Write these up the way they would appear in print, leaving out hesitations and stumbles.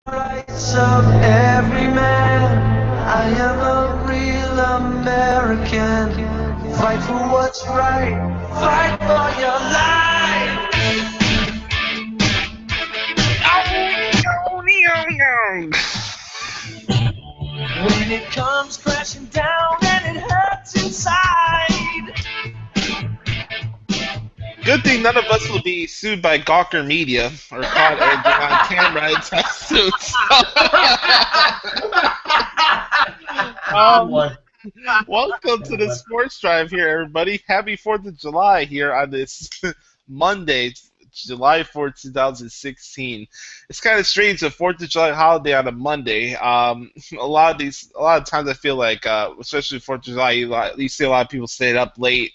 Rights of every man. I am a real American. Fight for what's right. Fight for your life. When it comes crashing down and it hurts inside. Good thing none of us will be sued by Gawker Media or caught on camera anytime soon. Um, Welcome to the Sports Drive here, everybody. Happy 4th of July here on this Monday, July 4th, 2016. It's kind of strange, a 4th of July holiday on a Monday. A lot of times I feel like, especially 4th of July, you see a lot of people staying up late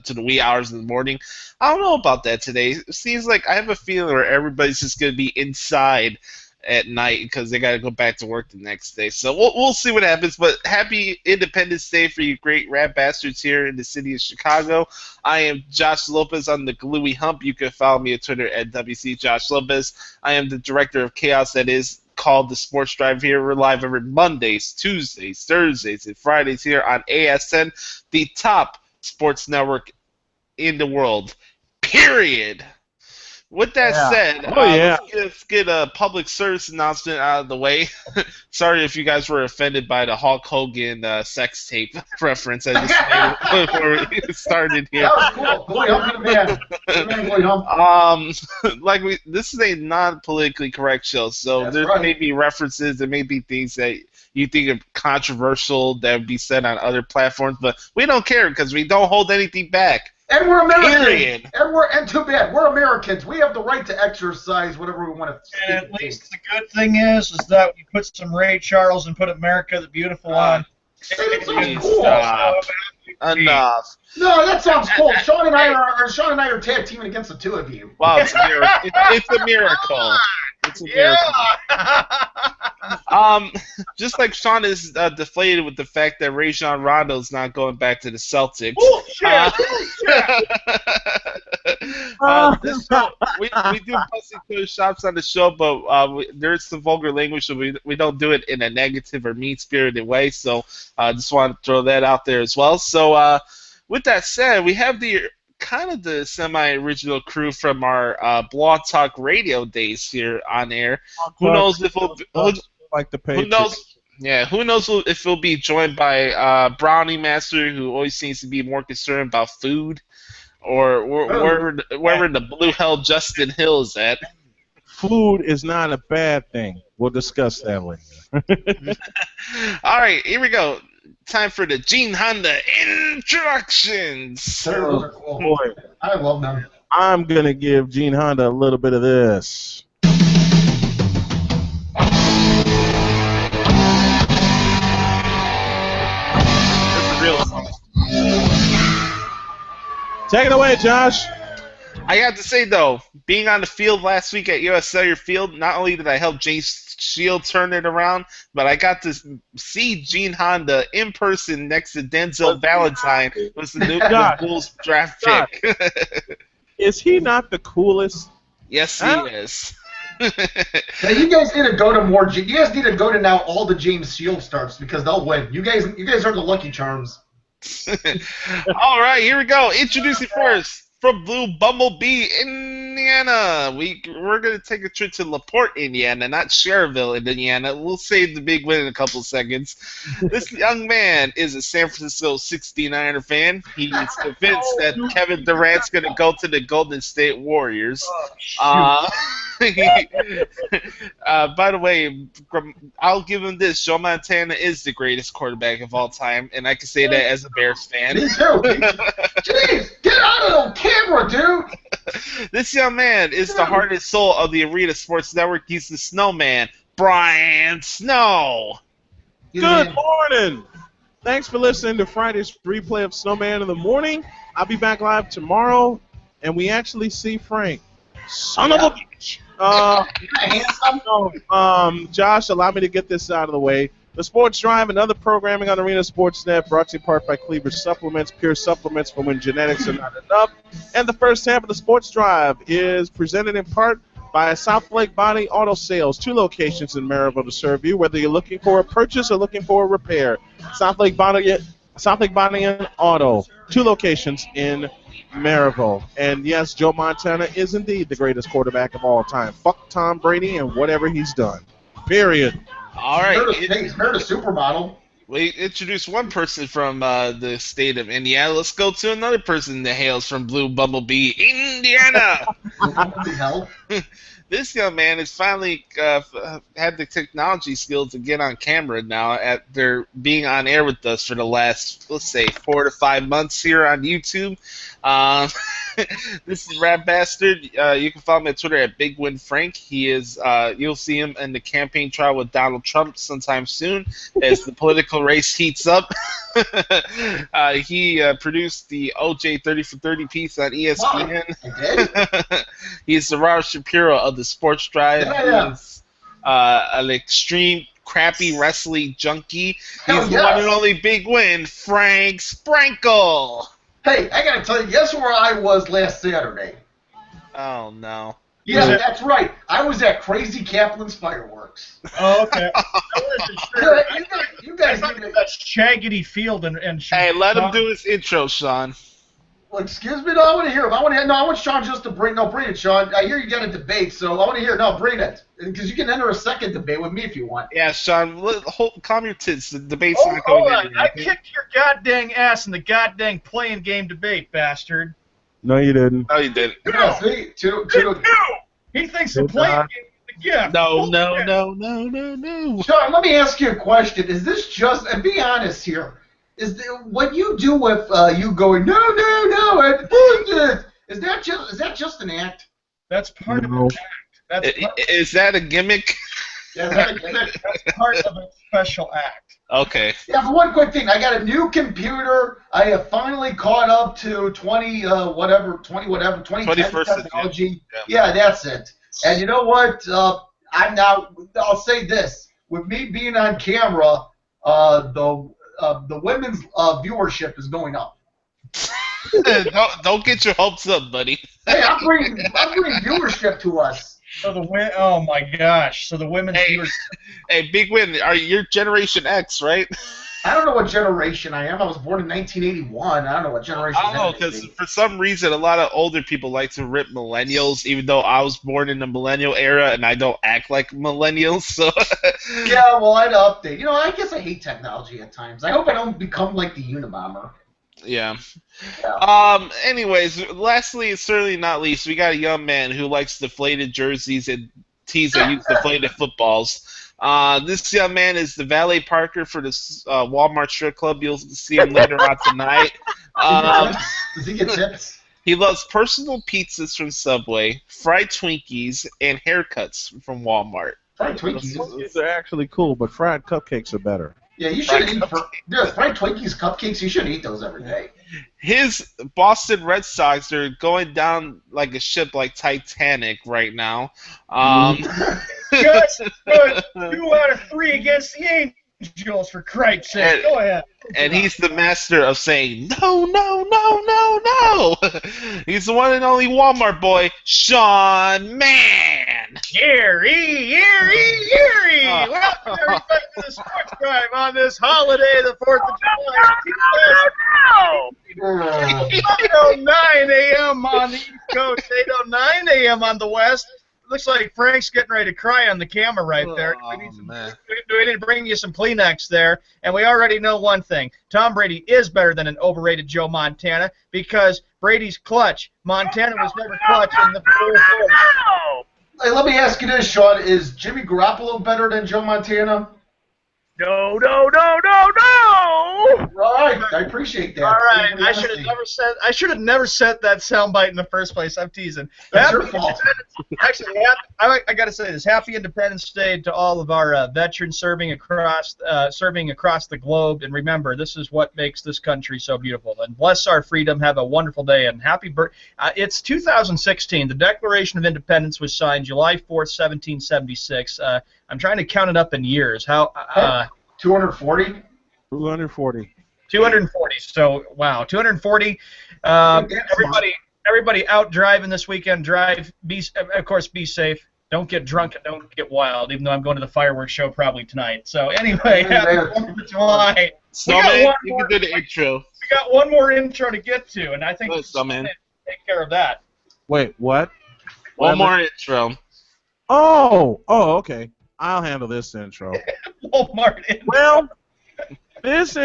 to the wee hours in the morning. I don't know about that today. It seems like I have a feeling where everybody's just going to be inside at night because they got to go back to work the next day. So we'll see what happens. But happy Independence Day for you great rat bastards here in the city of Chicago. I am Josh Lopez on the Gluey Hump. You can follow me on Twitter at WC Josh Lopez. I am the director of chaos that is called the Sports Drive here. We're live every Mondays, Tuesdays, Thursdays, and Fridays here on ASN, the top sports network in the world. Period. With that said, let's get a public service announcement out of the way. Sorry if you guys were offended by the Hulk Hogan sex tape reference I just made before we started here. That was cool. Good man. This is a non-politically correct show, so there may be references, there may be things that you think are controversial that would be said on other platforms, but we don't care because we don't hold anything back. And we're Americans. Period. And too bad. We're Americans. We have the right to exercise whatever we want to. And at least the good thing is that you put some Ray Charles and put America the Beautiful on. That sounds cool. Enough. No, that sounds cool. Sean and I are tag teaming against the two of you. Wow, it's a miracle. It's a miracle. It's a miracle. Just like Sean is deflated with the fact that Rajon Rondo's not going back to the Celtics. This show, we do pussy close shops on the show, but there's some vulgar language, so we don't do it in a negative or mean-spirited way. So I just want to throw that out there as well. So with that said, we have the kind of the semi-original crew from our Blog Talk Radio days here on air. Who knows if we'll who knows? Yeah, who knows if we'll be joined by Brownie Master, who always seems to be more concerned about food, or wherever the blue hell Justin Hill is at. Food is not a bad thing. We'll discuss that later. All right, here we go. Time for the Gene Honda introductions. Boy, I love them. I'm going to give Gene Honda a little bit of this. This is real song. Take it away, Josh. I got to say, though, being on the field last week at U.S. Cellular Field, not only did I help James Shield turn it around, but I got to see Gene Honda in person next to Denzel Valentine, who was the new Bulls draft pick. Is he not the coolest? Yes, he is. Now, you guys need to go to more. You guys need to go to now all the James Shield starts because they'll win. You guys are the Lucky Charms. All right, here we go. Introducing first. From Blue Bumblebee, Indiana, we're going to take a trip to LaPorte, Indiana, not Cherville, Indiana. We'll save the big win in a couple seconds. This young man is a San Francisco 69er fan. He's convinced that Kevin Durant's going to go to the Golden State Warriors. By the way, I'll give him this. Joe Montana is the greatest quarterback of all time, and I can say that as a Bears fan. Me too. Jeez, get out of the camera, dude. This young man is the heart and soul of the Arena Sports Network. He's the Snowman, Brian Snow. Good morning. Thanks for listening to Friday's replay of Snowman in the morning. I'll be back live tomorrow, and we actually see Frank. Son of a bitch. Josh, allow me to get this out of the way. The Sports Drive and other programming on Arena Sportsnet brought to you in part by Cleaver Supplements, pure supplements for when genetics are not enough. And the first half of the Sports Drive is presented in part by South Lake Body Auto Sales. 2 locations in Maryville to serve you, whether you're looking for a purchase or looking for a repair. South Lake Body and Auto. 2 locations in Maryville. And yes, Joe Montana is indeed the greatest quarterback of all time. Fuck Tom Brady and whatever he's done. Period. All right. He's married a supermodel. We introduced one person from the state of Indiana. Let's go to another person that hails from Blue Bumblebee, Indiana. What the hell? This young man has finally had the technology skills to get on camera now after being on air with us for the last, let's say, 4 to 5 months here on YouTube. This is Rad Bastard. You can follow me on Twitter at Big Win Frank. He is. You'll see him in the campaign trial with Donald Trump sometime soon as the political race heats up. He produced the OJ 30 for 30 piece on ESPN. He's the Robert Shapiro of the Sports Drive. He's an extreme crappy wrestling junkie. He's the one and only Big Win, Frank Sprankle. Hey, I gotta tell you, guess where I was last Saturday? Oh no. Yeah, that's right. I was at Crazy Kaplan's fireworks. Oh, okay. You guys need to... That's Shaggity Field and hey, let him do his intro, Sean. Well, excuse me, no, I want to hear him. I want Sean just to bring it, Sean. I hear you got a debate, so I want to hear. No, bring it, because you can enter a second debate with me if you want. Yeah, Sean, calm your tits. The debate's not going anywhere. I kicked your goddamn ass in the goddamn playing game debate, bastard. No, you didn't. No, you didn't. Yeah, see, he thinks the playing game is the gift. No. Sean, let me ask you a question. Is this just, and be honest here, what you do with you going, no, is that just an act? That's part of an act. Is that a gimmick? Yeah, that's part of a special act. Okay. Yeah, but one quick thing. I got a new computer. I have finally caught up to 2010 technology. Yeah, that's it. And you know what? I'll say this. With me being on camera, the women's viewership is going up. Don't get your hopes up, buddy. Hey, I'm bringing viewership to us. So oh my gosh! So the women's viewers. Hey, Big Win, you're Generation X, right? I don't know what generation I am. I was born in 1981. I don't know what generation. I don't know, because for some reason a lot of older people like to rip millennials, even though I was born in the millennial era and I don't act like millennials. So. Yeah, well, I'd update. You know, I guess I hate technology at times. I hope I don't become like the Unabomber. Yeah. Anyways, lastly, certainly not least, we got a young man who likes deflated jerseys and tees that use deflated footballs. This young man is the valet parker for this Walmart strip club. You'll see him later on tonight. Does he get tips? He loves personal pizzas from Subway, fried Twinkies, and haircuts from Walmart. Fried Twinkies? Twinkies are actually cool, but fried cupcakes are better. Yeah, you should eat fried Twinkies, cupcakes. You should eat those every day. His Boston Red Sox are going down like a ship like Titanic right now. Good. 2 out of 3 against the Angels, for Christ's sake. Go ahead. And he's the master of saying, no. He's the one and only Walmart boy, Sean Man. Yeri. Welcome everybody to the Sports Drive on this holiday, the 4th of July. 8:09 a.m. on the East Coast, 8:09 a.m. on the West. Looks like Frank's getting ready to cry on the camera right there. We need to bring you some Kleenex there. And we already know one thing. Tom Brady is better than an overrated Joe Montana because Brady's clutch. Montana was never clutch in the fourth. Hey, let me ask you this, Sean. Is Jimmy Garoppolo better than Joe Montana? No. Right, I appreciate that. All right, I should have never sent that soundbite in the first place. I'm teasing. That's your fault. Actually, I got to say this: Happy Independence Day to all of our veterans serving across the globe. And remember, this is what makes this country so beautiful. And bless our freedom. Have a wonderful day and happy birthday. It's 2016. The Declaration of Independence was signed July 4th, 1776. I'm trying to count it up in years. 240? 240. 240. So, wow, 240. Everybody out driving this weekend. Be safe. Don't get drunk and don't get wild, even though I'm going to the fireworks show probably tonight. So anyway, happy 4th of July. Snowman, you can do the intro. We got one more intro to get to, and I think Snowman, take care of that. Wait, what? One more intro. Oh, okay. I'll handle this intro. Walmart intro. Well, this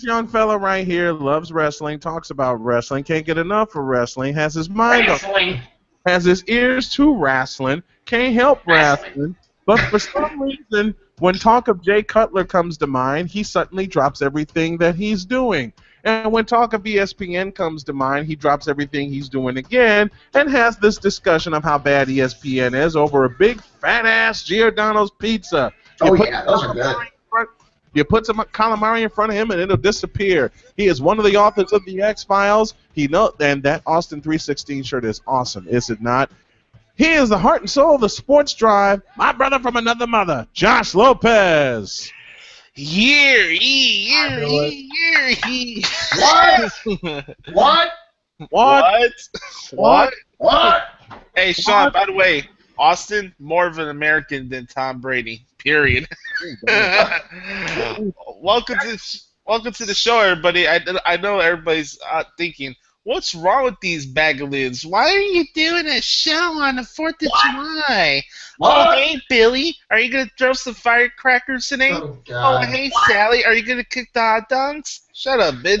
young fella right here loves wrestling, talks about wrestling, can't get enough of wrestling, has his mind on, has his ears to wrestling, can't help wrestling, but for some reason, when talk of Jay Cutler comes to mind, he suddenly drops everything that he's doing. And when talk of ESPN comes to mind, he drops everything he's doing again and has this discussion of how bad ESPN is over a big fat-ass Giordano's pizza. Those are good. You put some calamari in front of him and it'll disappear. He is one of the authors of the X-Files. And that Austin 316 shirt is awesome, is it not? He is the heart and soul of the Sports Drive. My brother from another mother, Josh Lopez. What? Hey, Sean, by the way, Austin, more of an American than Tom Brady, period. Welcome to the show, everybody. I know everybody's thinking, what's wrong with these bagaloons? Why are you doing a show on the 4th of July? Oh, hey, Billy, are you going to throw some firecrackers today? Oh, hey, Sally, are you going to cook the hot dogs? Shut up, bitch.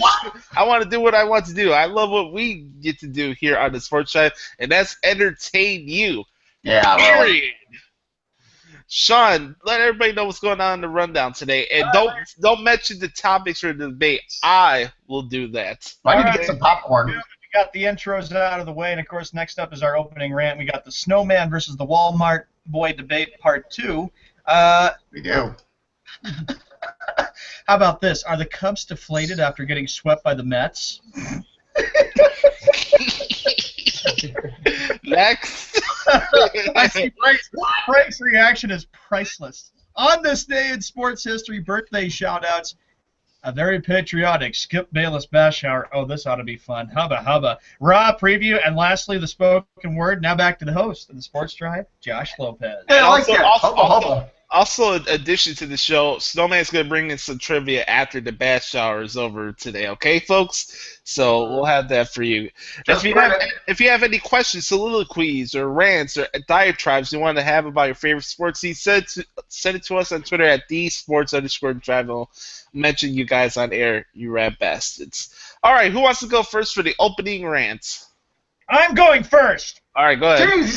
I want to do what I want to do. I love what we get to do here on the Sports Drive, and that's entertain you. Yeah, period. Sean, let everybody know what's going on in the rundown today, and don't mention the topics for the debate. I will do that. I need to get some popcorn. We got the intros out of the way, and of course, next up is our opening rant. We got the Snowman versus the Walmart Boy debate, part 2. We do. How about this? Are the Cubs deflated after getting swept by the Mets? Next. I see Frank's reaction is priceless. On this day in sports history, birthday shout-outs. A very patriotic Skip Bayless bash hour. Oh, this ought to be fun. Hubba hubba. Raw preview, and lastly, the spoken word. Now back to the host of the Sports Drive, Josh Lopez. Hey, I like that. Hubba. Also, in addition to the show, Snowman's going to bring in some trivia after the bath shower is over today, okay, folks? So we'll have that for you. If you have any questions, soliloquies, or rants, or diatribes you want to have about your favorite sports team, send it to us on Twitter at @sports_drive. We'll mention you guys on air, you rap bastards. All right, who wants to go first for the opening rant? I'm going first. All right, go ahead. Jeez, you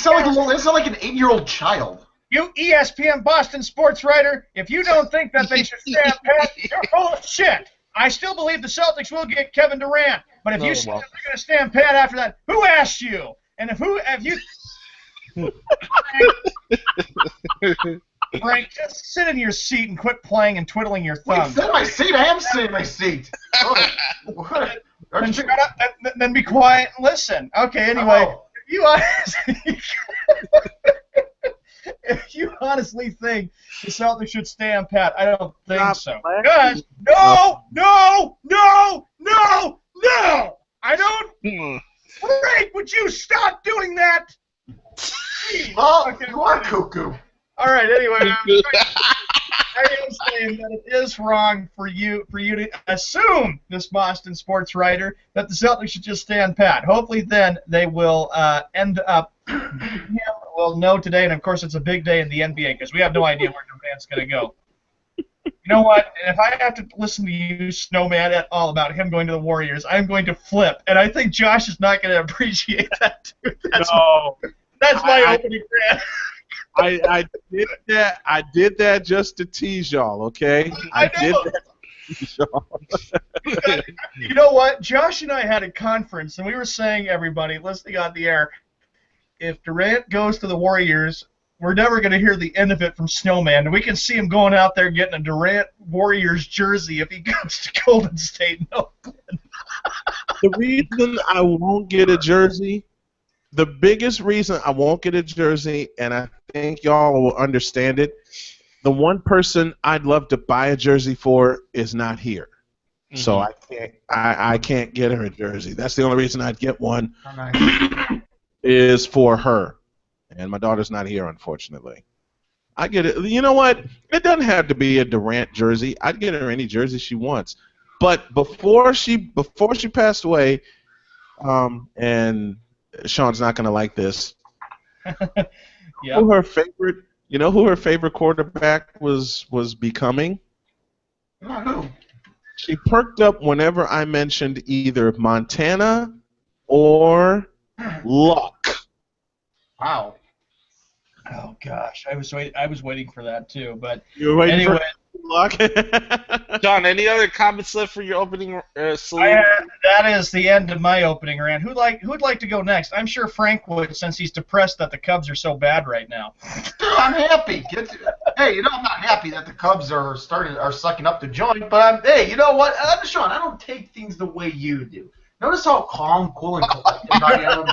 sound like an 8-year-old child. You ESPN Boston sports writer, if you don't think that they should stand pat, you're full of shit. I still believe the Celtics will get Kevin Durant, but if you say they're going to stand pat after that, who asked you? And if you... Frank, just sit in your seat and quit playing and twiddling your thumbs. Sit in my seat. I am sitting in my seat. Then shut up. Then be quiet and listen. Okay, anyway, if you honestly think the Celtics should stand pat, I don't think so. Guys, no! I don't. Frank, would you stop doing that? Okay, you are cuckoo. All right. Anyway, I am saying that it is wrong for you to assume, this Boston sports writer, that the Celtics should just stand pat. Hopefully, then they will end up. We'll know today, and of course, it's a big day in the NBA because we have no idea where Durant's going to go. You know what? And if I have to listen to you, Snowman, at all about him going to the Warriors, I'm going to flip, and I think Josh is not going to appreciate that. That's my opening rant. I did that just to tease y'all, okay? I did that to tease y'all. You know what? Josh and I had a conference, and we were saying, everybody, listening on the air, if Durant goes to the Warriors, we're never going to hear the end of it from Snowman. And we can see him going out there getting a Durant Warriors jersey if he goes to Golden State and Oakland. The reason I won't get a jersey, the biggest reason I won't get a jersey, and I think y'all will understand it, the one person I'd love to buy a jersey for is not here. Mm-hmm. So I can't get her a jersey. That's the only reason I'd get one is for her. and my daughter's not here, unfortunately. I get it. You know what? It doesn't have to be a Durant jersey. I'd get her any jersey she wants. But before she passed away, and Sean's not going to like this. Yeah. You know who her favorite quarterback was becoming? Who? She perked up whenever I mentioned either Montana or Luck. Wow. Oh gosh, I was waiting for that too, but You were waiting anyway. for Luck. John, any other comments left for your opening salute? That is the end of my opening rant. Who'd like to go next? I'm sure Frank would, since he's depressed that the Cubs are so bad right now. I'm happy. Hey, I'm not happy that the Cubs are sucking up the joint, but hey, you know what? Sean, I don't take things the way you do. Notice how calm, cool, and collected I am.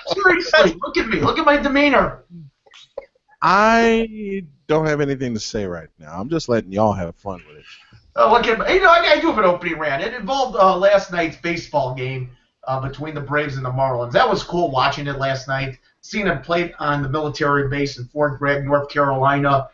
Seriously, look at me. Look at my demeanor. I don't have anything to say right now. I'm just letting y'all have fun with it. Look at me. I do have an opening rant. It involved last night's baseball game between the Braves and the Marlins. That was cool watching it last night. Seeing them play on the military base in Fort Gregg, North Carolina.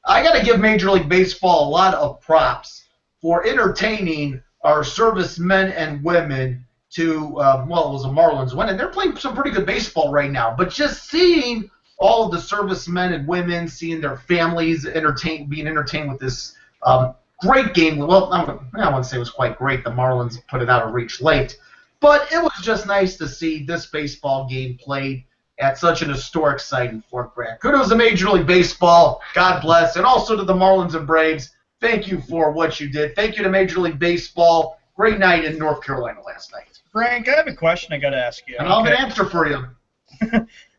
I got to give Major League Baseball a lot of props for entertaining our servicemen and women to, it was the Marlins win, and they're playing some pretty good baseball right now. But just seeing all of the servicemen and women, seeing their families being entertained with this great game. Well, I wouldn't say it was quite great. The Marlins put it out of reach late. But it was just nice to see this baseball game played at such an historic site in Fort Bragg. Kudos to Major League Baseball. God bless. And also to the Marlins and Braves. Thank you for what you did. Thank you to Major League Baseball. Great night in North Carolina last night. Frank, I have a question I got to ask you. And I'll have an answer for you.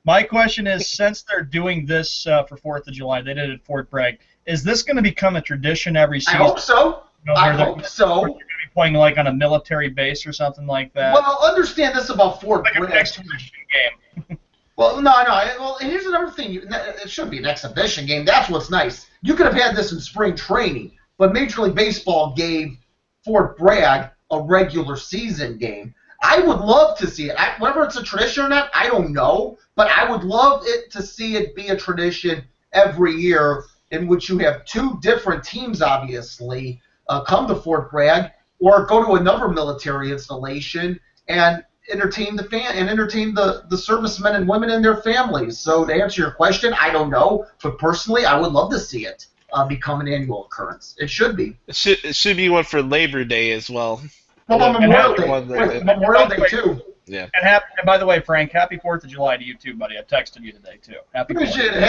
My question is, since they're doing this for 4th of July, they did it at Fort Bragg, is this going to become a tradition every season? I hope so. I hope so. You're going to be playing like on a military base or something like that? Well, understand this about Fort like Bragg. an exhibition game. Well, no. Well, and here's another thing. It shouldn't be an exhibition game. That's what's nice. You could have had this in spring training, but Major League Baseball gave Fort Bragg a regular season game. I would love to see it. Whether it's a tradition or not, I don't know, but I would love to see it be a tradition every year in which you have two different teams, obviously, come to Fort Bragg or go to another military installation and entertain the servicemen and women and their families. So to answer your question, I don't know, but personally, I would love to see it become an annual occurrence. It should be. It should be one for Labor Day as well. Well, on Memorial Day. Memorial Day too. Yeah. And by the way, Frank, happy 4th of July to you too, buddy. I texted you today too. Happy 4th. Appreciate it.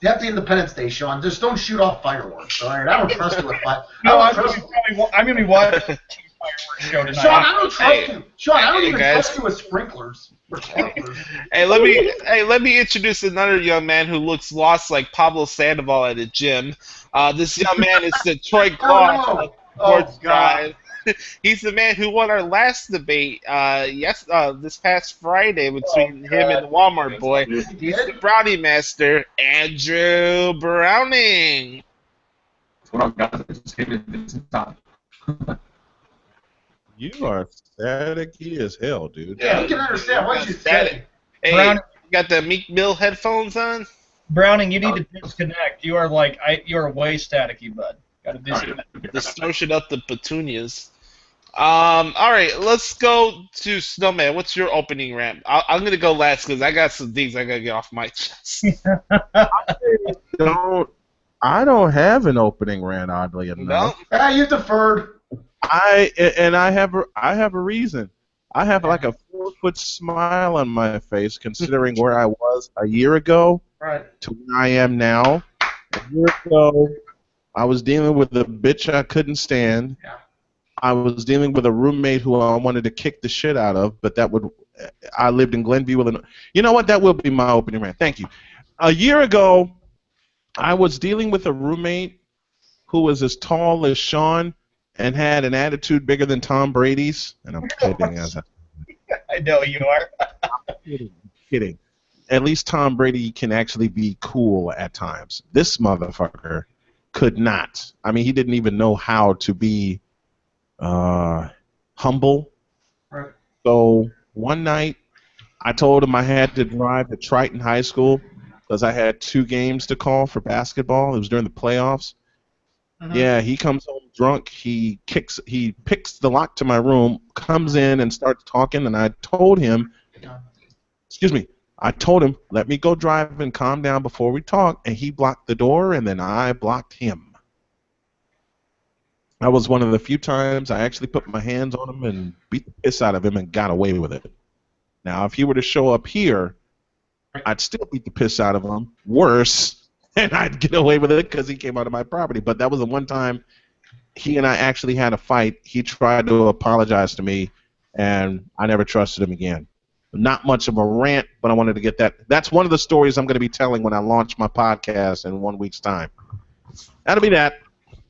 Happy Independence Day, Sean. Just don't shoot off fireworks. All right, I don't trust you with fireworks. No, I'm going to be watching the fireworks show tonight. Sean, I don't trust you. Sean, I don't even trust you with sprinklers. Hey, let me introduce another young man who looks lost like Pablo Sandoval at a gym. This young man is Detroit Claw. Oh, God. He's the man who won our last debate this past Friday between him and the Walmart boy. He's the Brownie Master, Andrew Browning. What up, guys? Just came in this time. You are staticky as hell, dude. Yeah, he can understand what you say. Hey, Browning, you got the Meek Mill headphones on? Browning, you need to disconnect. You are you're way staticky, bud. Got to disconnect. Distortion up the petunias. All right, let's go to Snowman. What's your opening rant? I'm gonna go last because I got some things I gotta get off my chest. I don't have an opening rant, oddly enough. No? You deferred. I have a reason. I have like a 4-foot smile on my face, considering where I was a year ago to where I am now. A year ago, I was dealing with a bitch I couldn't stand. Yeah. I was dealing with a roommate who I wanted to kick the shit out of, but I lived in Glenview. You know what? That will be my opening rant. Thank you. A year ago, I was dealing with a roommate who was as tall as Sean and had an attitude bigger than Tom Brady's. And I'm kidding. I know you are. Kidding. At least Tom Brady can actually be cool at times. This motherfucker could not. I mean, he didn't even know how to be humble. Right. So one night, I told him I had to drive to Triton High School because I had 2 games to call for basketball. It was during the playoffs. Yeah, he comes home drunk. He picks the lock to my room, comes in and starts talking, and I told him, let me go drive and calm down before we talk, and he blocked the door, and then I blocked him. That was one of the few times I actually put my hands on him and beat the piss out of him and got away with it. Now, if he were to show up here, I'd still beat the piss out of him, worse, and I'd get away with it because he came out of my property. But that was the one time he and I actually had a fight. He tried to apologize to me, and I never trusted him again. Not much of a rant, but I wanted to get that. That's one of the stories I'm going to be telling when I launch my podcast in 1 week's time. That'll be that.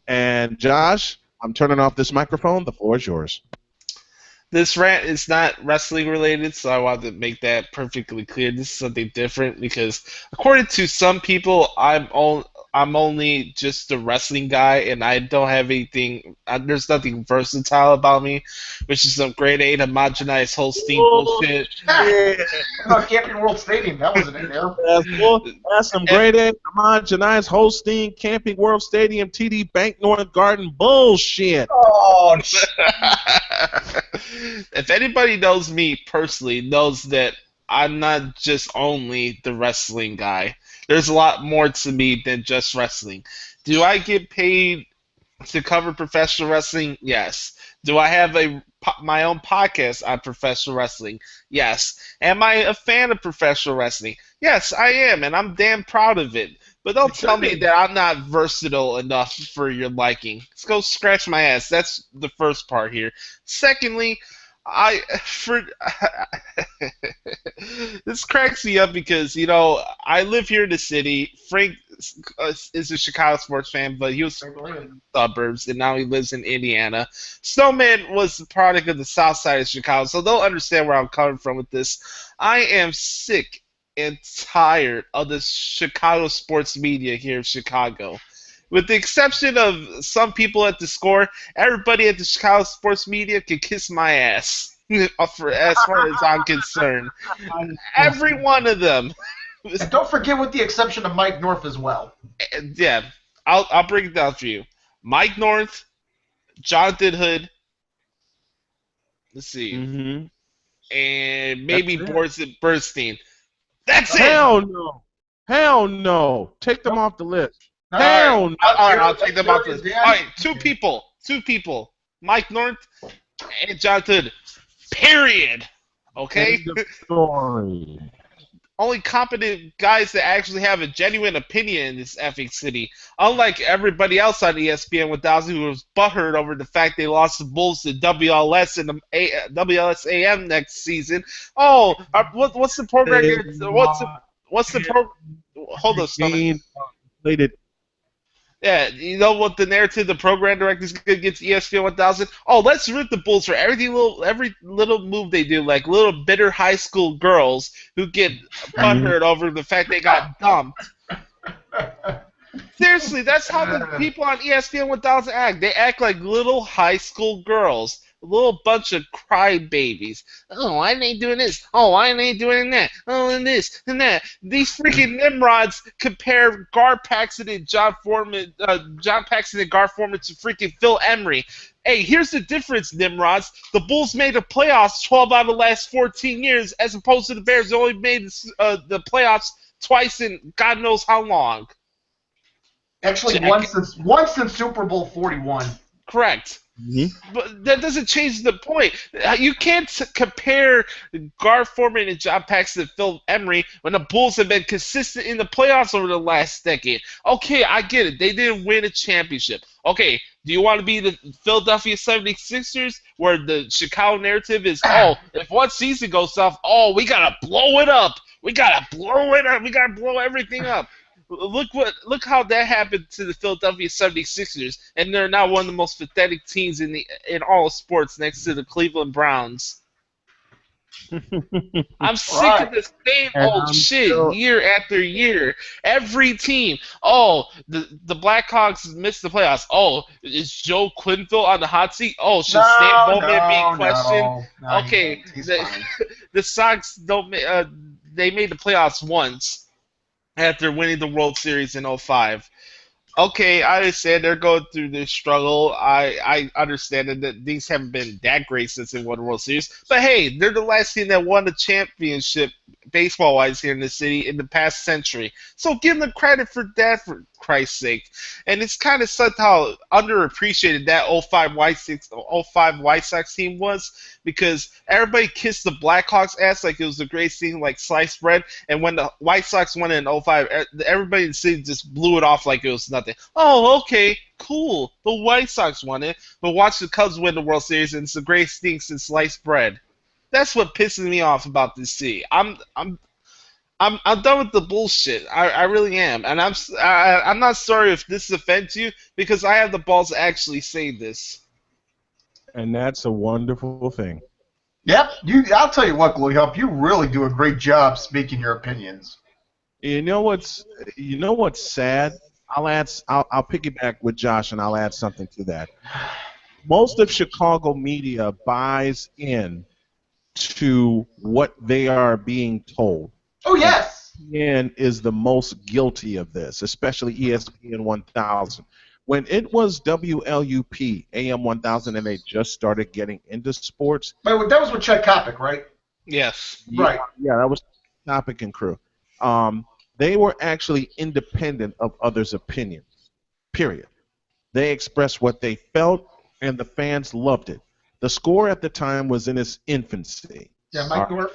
And Josh, I'm turning off this microphone. The floor is yours. This rant is not wrestling related, so I wanted to make that perfectly clear. This is something different because, according to some people, I'm only just a wrestling guy, and I don't have anything. There's nothing versatile about me, which is some grade A homogenized Holstein bullshit. About Camping World Stadium, that wasn't in there. That's some grade A homogenized Holstein Camping World Stadium TD Bank North Garden bullshit. Oh, if anybody knows me personally, knows that I'm not just only the wrestling guy. There's a lot more to me than just wrestling. Do I get paid to cover professional wrestling? Yes. Do I have my own podcast on professional wrestling? Yes. Am I a fan of professional wrestling? Yes, I am, and I'm damn proud of it. But don't tell me that I'm not versatile enough for your liking. Let's go scratch my ass. That's the first part here. Secondly, this cracks me up because, I live here in the city. Frank is a Chicago sports fan, but he was from the suburbs, and now he lives in Indiana. Snowman was the product of the south side of Chicago, so they'll understand where I'm coming from with this. I am sick and tired of the Chicago sports media here in Chicago. With the exception of some people at the Score, everybody at the Chicago sports media can kiss my ass, as far as I'm concerned. Every one of them. And don't forget, with the exception of Mike North as well. Yeah, I'll break it down for you. Mike North, Jonathan Hood. Let's see. And maybe Boris Bernstein. That's it. Hell no. Take them off the list. All right, I'll take them off the list. All right, two people. Mike North and Jonathan Hood. Period. Okay? Story. Only competent guys that actually have a genuine opinion in this effing city. Unlike everybody else on ESPN 1000 who was butthurt over the fact they lost the Bulls to WLS and WLS AM next season. Oh, what's the program? What's the program? Hold on, Snowman. Yeah, you know what the narrative the program director is going to get to ESPN 1000? Oh, let's root the Bulls for every little move they do, like little bitter high school girls who get butthurt over the fact they got dumped. Seriously, that's how the people on ESPN 1000 act. They act like little high school girls. A little bunch of crybabies. Oh, why ain't they doing this? Oh, why ain't they doing that? Oh, and this and that. These freaking Nimrods compare Gar Paxson and John Paxson and Gar Forman to freaking Phil Emery. Hey, here's the difference, Nimrods. The Bulls made the playoffs 12 out of the last 14 years, as opposed to the Bears who only made the playoffs twice in God knows how long. Actually, once since Super Bowl 41. Correct. But that doesn't change the point. You can't compare Gar Forman and John Paxson to Phil Emery when the Bulls have been consistent in the playoffs over the last decade. Okay, I get it. They didn't win a championship. Okay, do you want to be the Philadelphia 76ers where the Chicago narrative is, oh, if one season goes off, oh, we got to blow it up. We got to blow it up. We got to blow everything up. Look how that happened to the Philadelphia 76ers, and they're now one of the most pathetic teams in all of sports next to the Cleveland Browns. I'm sick of the same And old I'm shit still- year after year. Every team. Oh, the Blackhawks missed the playoffs. Oh, is Joe Quinville on the hot seat? Oh, should Stan Bowman be questioned? No, Okay, he's the, fine. the Sox they made the playoffs once after winning the World Series in '05. Okay, I understand they're going through this struggle. I understand that things haven't been that great since they won the World Series. But hey, they're the last team that won the championship baseball wise here in the city in the past century. So give them credit for that, for Christ's sake. And it's kind of such how underappreciated that '05 White Sox team was, because everybody kissed the Blackhawks ass like it was the greatest thing, like sliced bread. And when the White Sox won in '05, everybody in the city just blew it off like it was nothing. Oh, okay, cool. The White Sox won it, but watch the Cubs win the World Series, and it's the greatest thing since sliced bread. That's what pisses me off about this city. I'm done with the bullshit. I really am, and I'm not sorry if this offends you, because I have the balls to actually say this. And that's a wonderful thing. Yep. I'll tell you what, Glory Help, you really do a great job speaking your opinions. You know what's sad? I'll piggyback with Josh and I'll add something to that. Most of Chicago media buys in to what they are being told. Oh, yes. ESPN is the most guilty of this, especially ESPN 1000. When it was WLUP AM 1000 and they just started getting into sports. But that was with Chet Kopic, right? Yes. Right. Yeah, that was Topic and crew. They were actually independent of others' opinions. Period. They expressed what they felt, and the fans loved it. The Score at the time was in its infancy. Yeah, Mike Dorf.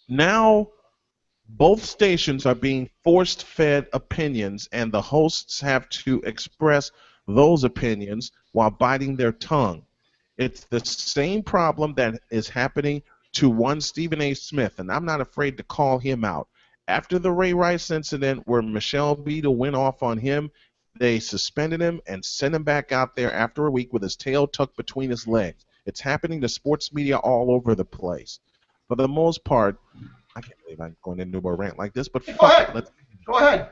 Now, both stations are being force-fed opinions, and the hosts have to express those opinions while biting their tongue. It's the same problem that is happening to one Stephen A. Smith, and I'm not afraid to call him out. After the Ray Rice incident where Michelle Vita went off on him, they suspended him and sent him back out there after a week with his tail tucked between his legs. It's happening to sports media all over the place. For the most part, I can't believe I'm going into a rant like this, but fuck it. Go ahead.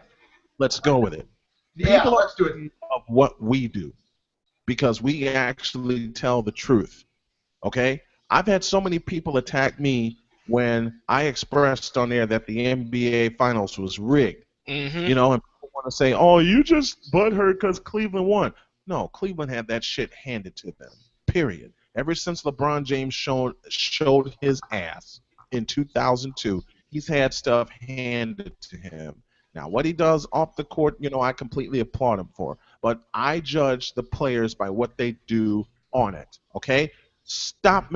Let's go with it. Yeah, People let's do it. of what we do, because we actually tell the truth. Okay? I've had so many people attack me when I expressed on there that the NBA Finals was rigged. Mm-hmm. You know, and people want to say, "Oh, you just butthurt because Cleveland won." No, Cleveland had that shit handed to them. Period. Ever since LeBron James showed his ass in 2002, he's had stuff handed to him. Now, what he does off the court, you know, I completely applaud him for. But I judge the players by what they do on it. Okay? Stop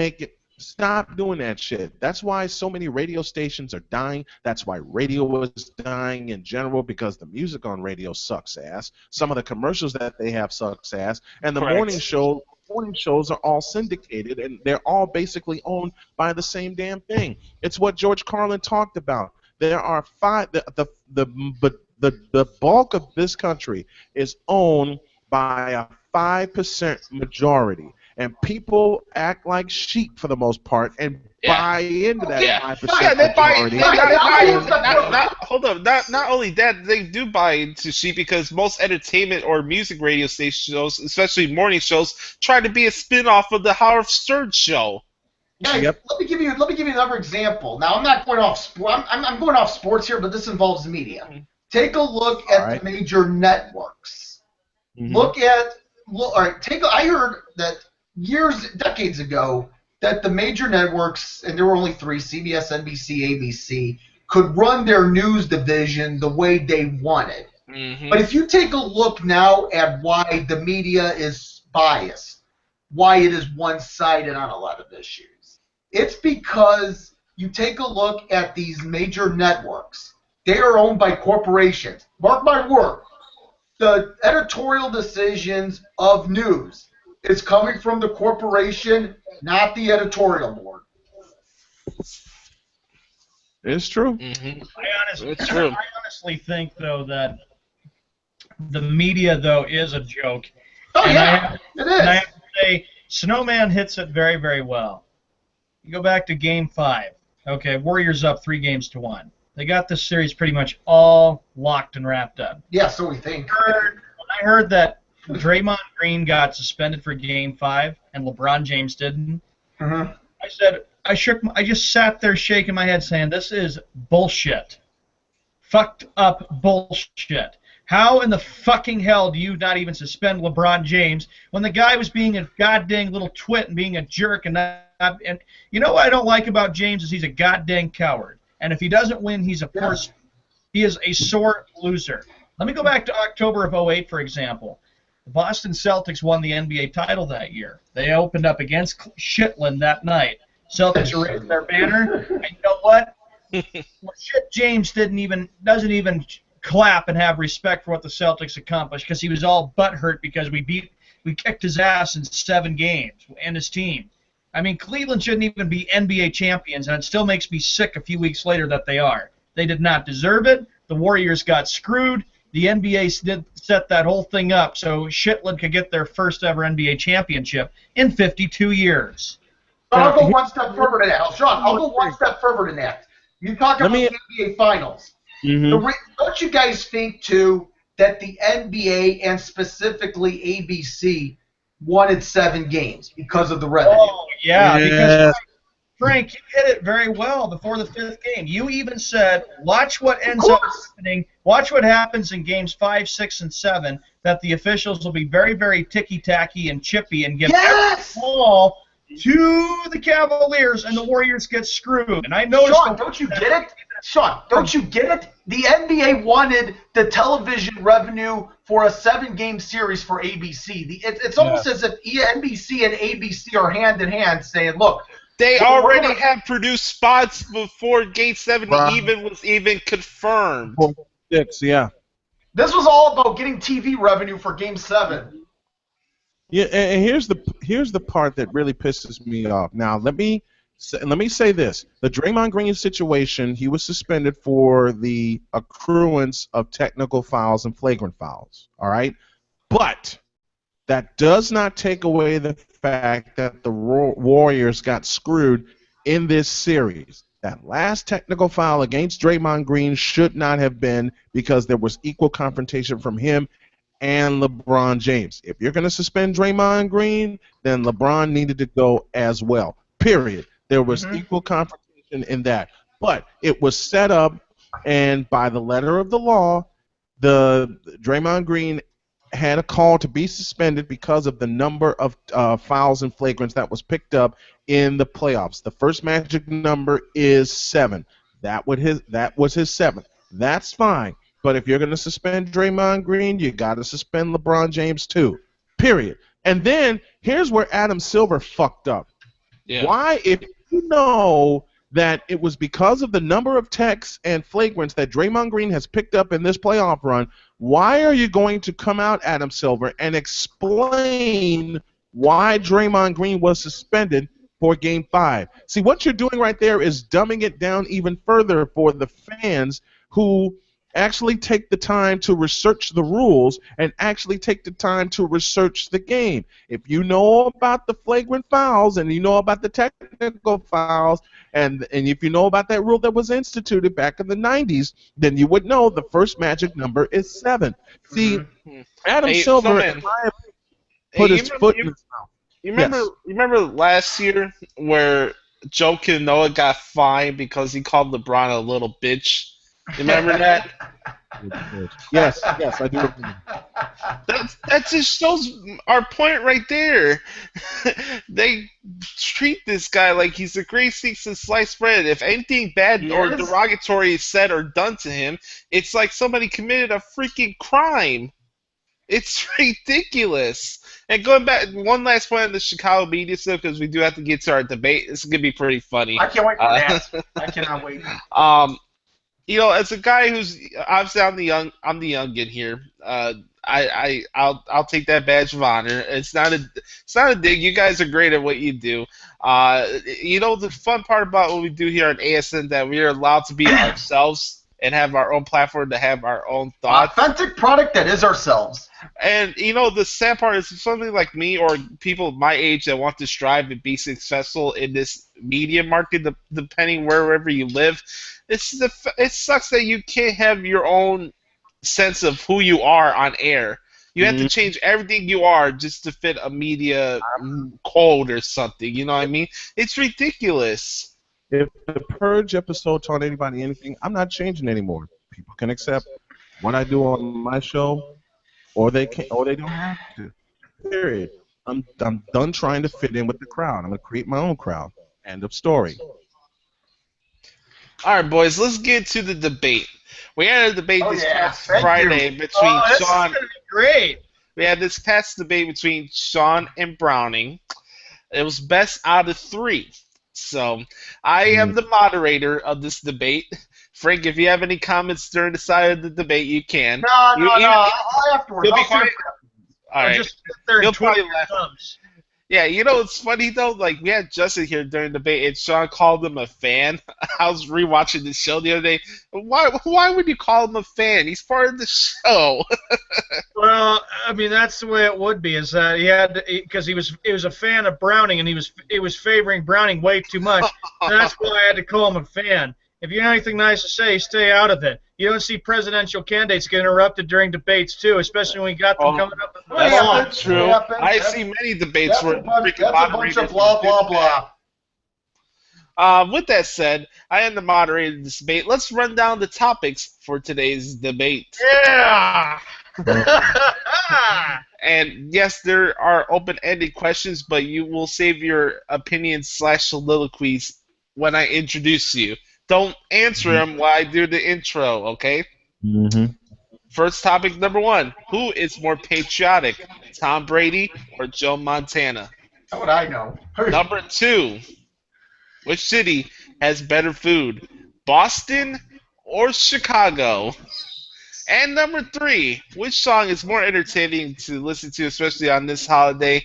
doing that shit. That's why so many radio stations are dying. That's why radio is dying in general, because the music on radio sucks ass. Some of the commercials that they have sucks ass. And the Correct. morning shows are all syndicated, and they're all basically owned by the same damn thing. It's what George Carlin talked about. There are the bulk of this country is owned by a 5% majority. And people act like sheep for the most part and buy into that 5% they buy. majority. Hold up. Not only that, they do buy into sheep, because most entertainment or music radio station shows, especially morning shows, try to be a spin-off of the Howard Stern show. Guys, Yep. let me give you another example. Now, I'm not going off sport. I'm going off sports here, but this involves media. Take a look at the major networks. Mhm. I heard that decades ago, that the major networks, and there were only three, CBS, NBC, ABC, could run their news division the way they wanted. Mm-hmm. But if you take a look now at why the media is biased, why it is one-sided on a lot of issues, it's because you take a look at these major networks. They are owned by corporations. Mark my word. The editorial decisions of news is coming from the corporation, not the editorial board. It's true. Mm-hmm. I honestly think, though, that the media, though, is a joke. Oh, And yeah, it is. And I have to say, Snowman hits it very, very well. You go back to Game 5. Okay, Warriors up 3-1. They got this series pretty much all locked and wrapped up. Yeah, so we think. When I heard that Draymond Green got suspended for Game 5 and LeBron James didn't, I said, I just sat there shaking my head saying, this is bullshit. Fucked up bullshit. How in the fucking hell do you not even suspend LeBron James when the guy was being a goddamn little twit and being a jerk and you know what I don't like about James is he's a goddamn coward. And if he doesn't win, he's a person. He is a sore loser. Let me go back to October of '08, for example. The Boston Celtics won the NBA title that year. They opened up against Shitland that night. Celtics raised their banner. And you know what? Well, shit, James doesn't even clap and have respect for what the Celtics accomplished because he was all butthurt because we kicked his ass in 7 games and his team. I mean, Cleveland shouldn't even be NBA champions, and it still makes me sick a few weeks later that they are. They did not deserve it. The Warriors got screwed. The NBA did set that whole thing up so Shitland could get their first ever NBA championship in 52 years. But I'll go one step further than that. Sean, I'll go one step further than that. You talk about the NBA Finals. Don't you guys think, too, that the NBA and specifically ABC wanted 7 games because of the revenue? Oh, yeah, because Frank, you hit it very well before the 5th game. You even said, watch what ends up happening. Watch what happens in games 5, 6, and 7, that the officials will be very, very ticky-tacky and chippy and give every ball to the Cavaliers, and the Warriors get screwed. And I noticed. Sean, don't you get it? Sean, don't you get it? The NBA wanted the television revenue for a 7-game series for ABC. It's almost as if NBC and ABC are hand in hand saying, look. They already had produced spots before Game 7 was even confirmed. 6, yeah. This was all about getting TV revenue for Game 7. Yeah, and here's the part that really pisses me off. Now, let me say this: the Draymond Green situation, he was suspended for the accruance of technical fouls and flagrant fouls. All right, but that does not take away the fact that the Warriors got screwed in this series. That last technical foul against Draymond Green should not have been, because there was equal confrontation from him and LeBron James. If you're going to suspend Draymond Green, then LeBron needed to go as well. Period. There was equal confrontation in that. But it was set up, and by the letter of the law, the Draymond Green had a call to be suspended because of the number of fouls and flagrants that was picked up in the playoffs. The first magic number is 7. That was his 7th. That's fine. But if you're going to suspend Draymond Green, you got to suspend LeBron James too. Period. And then here's where Adam Silver fucked up. Yeah. Why, if you know that it was because of the number of techs and flagrants that Draymond Green has picked up in this playoff run, why are you going to come out, Adam Silver, and explain why Draymond Green was suspended for Game 5? See, what you're doing right there is dumbing it down even further for the fans who actually take the time to research the rules and actually take the time to research the game. If you know about the flagrant fouls and you know about the technical fouls and if you know about that rule that was instituted back in the 90s, then you would know the first magic number is 7. See, Adam Silver put his foot in his mouth. You remember last year where Joe Noah got fined because he called LeBron a little bitch? You remember that? Yes, I do remember. That just shows our point right there. They treat this guy like he's a great six and sliced bread. If anything bad or derogatory is said or done to him, it's like somebody committed a freaking crime. It's ridiculous. And going back, one last point on the Chicago media stuff, because we do have to get to our debate. This is going to be pretty funny. I can't wait for that. I cannot wait. You know, as a guy who's obviously I'm the youngin here. I'll take that badge of honor. It's not a dig. You guys are great at what you do. You know, the fun part about what we do here on ASN that we are allowed to be ourselves. and have our own platform to have our own thoughts. Authentic product that is ourselves. And the sad part is somebody like me or people my age that want to strive and be successful in this media market, depending wherever you live. It sucks that you can't have your own sense of who you are on air. You have to change everything you are just to fit a media code or something. You know what I mean? It's ridiculous. If the Purge episode taught anybody anything, I'm not changing anymore. People can accept what I do on my show, or they can, or they don't have to. Period. I'm done trying to fit in with the crowd. I'm gonna create my own crowd. End of story. All right, boys, let's get to the debate. We had a debate this past thank Friday you. between This Sean. is gonna be great. We had this past debate between Sean and Browning. It was best out of 3. So I am the moderator of this debate. Frank, if you have any comments during the side of the debate, you can. No. Afterwards. You'll be I'll quiet. All right. Just sit there You'll and twiddle probably your laugh. thumbs. Yeah, it's funny though. Like we had Justin here during the debate, and Sean called him a fan. I was rewatching the show the other day. Why would you call him a fan? He's part of the show. Well, I mean that's the way it would be. Is that he was a fan of Browning and he was favoring Browning way too much. That's why I had to call him a fan. If you have anything nice to say, stay out of it. You don't see presidential candidates get interrupted during debates too, especially when we got them coming up. That's Yeah, not that's- true. yeah, that's- I see many debates That's where a bunch freaking of moderators blah, do blah, that. blah. With that said, I am the moderator of this debate. Let's run down the topics for today's debate. Yeah. And yes, there are open-ended questions, but you will save your opinions / soliloquies when I introduce you. Don't answer them while I do the intro, okay? Mm-hmm. First topic number 1. Who is more patriotic, Tom Brady or Joe Montana? That's what I know. Number 2. Which city has better food, Boston or Chicago? And number 3. Which song is more entertaining to listen to, especially on this holiday,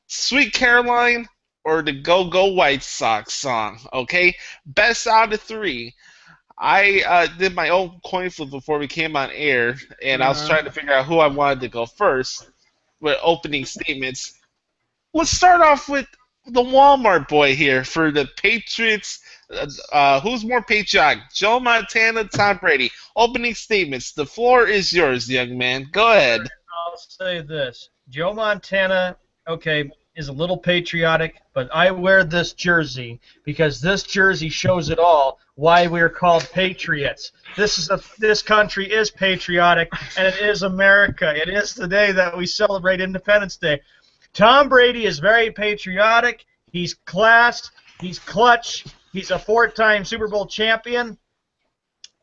Sweet Caroline or the Go Go White Sox song? Okay? Best out of 3. I did my own coin flip before we came on air, and I was trying to figure out who I wanted to go first with opening statements. Let's start off with the Walmart boy here for the Patriots. Who's more patriotic, Joe Montana, Tom Brady? Opening statements. The floor is yours, young man. Go ahead. I'll say this. Joe Montana, okay, is a little patriotic, but I wear this jersey because this jersey shows it all why we're called patriots. This country is patriotic, and it is America. It is the day that we celebrate Independence Day. Tom Brady is very patriotic. He's class. He's clutch. He's a 4-time Super Bowl champion.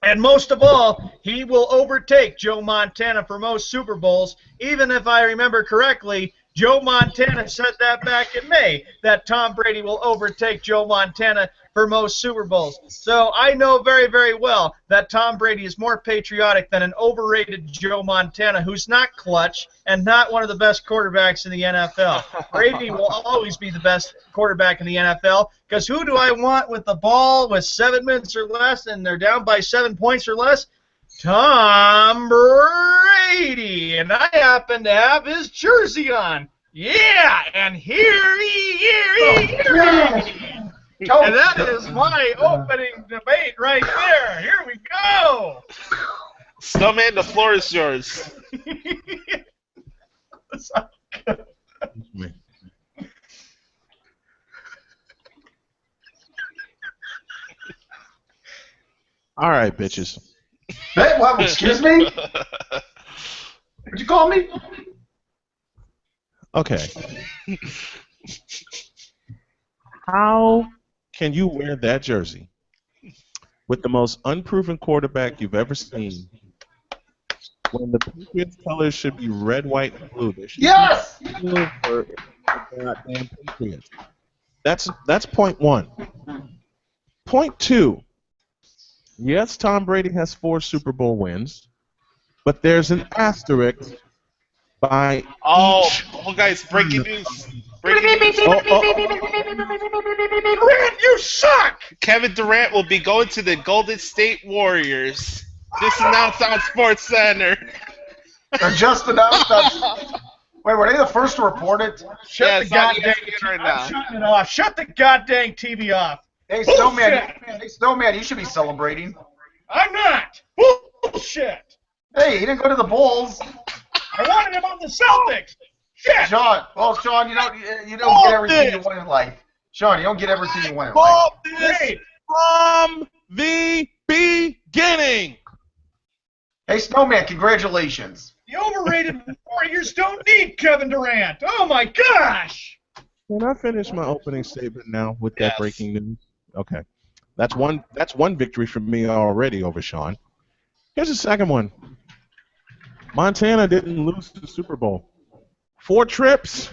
And most of all, he will overtake Joe Montana for most Super Bowls, even if I remember correctly, Joe Montana said that back in May, that Tom Brady will overtake Joe Montana for most Super Bowls. So I know very, very well that Tom Brady is more patriotic than an overrated Joe Montana, who's not clutch and not one of the best quarterbacks in the NFL. Brady will always be the best quarterback in the NFL, because who do I want with the ball with 7 minutes or less and they're down by 7 points or less? Tom Brady, and I happen to have his jersey on. Yeah, and here he. And that is my opening debate right there. Here we go. Snowman, the floor is yours. All right, bitches. Hey, what, excuse me? What'd you call me? Okay. How can you wear that jersey with the most unproven quarterback you've ever seen when the Patriots colors should be red, white, and blue? They should Yes! be blue for the goddamn Patriots. That's point 1. Point 2. Yes, Tom Brady has 4 Super Bowl wins, but there's an asterisk by each. Guys, breaking news. Breaking news. Durant, you suck! Kevin Durant will be going to the Golden State Warriors. Just announced on Sports Center. They're just announced that. Wait, were they the first to report it? Yeah, Shut the goddamn ESPN right now. I'm shutting it off. Shut the goddamn TV off. Hey, Bullshit. Snowman, you should be celebrating. I'm not. Bullshit. Hey, he didn't go to the Bulls. I wanted him on the Celtics. Shit. Sean, Sean, you don't get everything you want in life. Sean, you don't get everything you want in life. Call this Great. from the beginning. Hey, Snowman, congratulations. The overrated Warriors don't need Kevin Durant. Oh my gosh. Can I finish my opening statement now with that Yes. breaking news? Okay. That's one victory for me already over Sean. Here's the second one. Montana didn't lose the Super Bowl. 4 trips,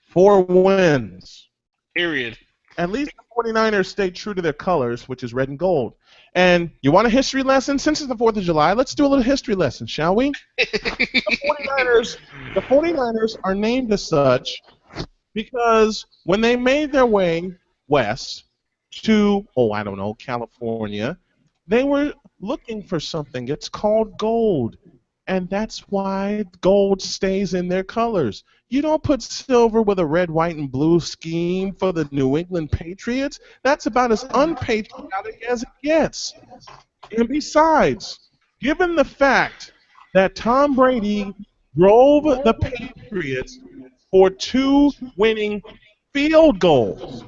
4 wins. Period. At least the 49ers stayed true to their colors, which is red and gold. And you want a history lesson? Since it's the 4th of July, let's do a little history lesson, shall we? The 49ers are named as such because when they made their way west to, California, they were looking for something. It's called gold. And that's why gold stays in their colors. You don't put silver with a red, white, and blue scheme for the New England Patriots. That's about as unpatriotic as it gets. And besides, given the fact that Tom Brady drove the Patriots for 2 winning field goals,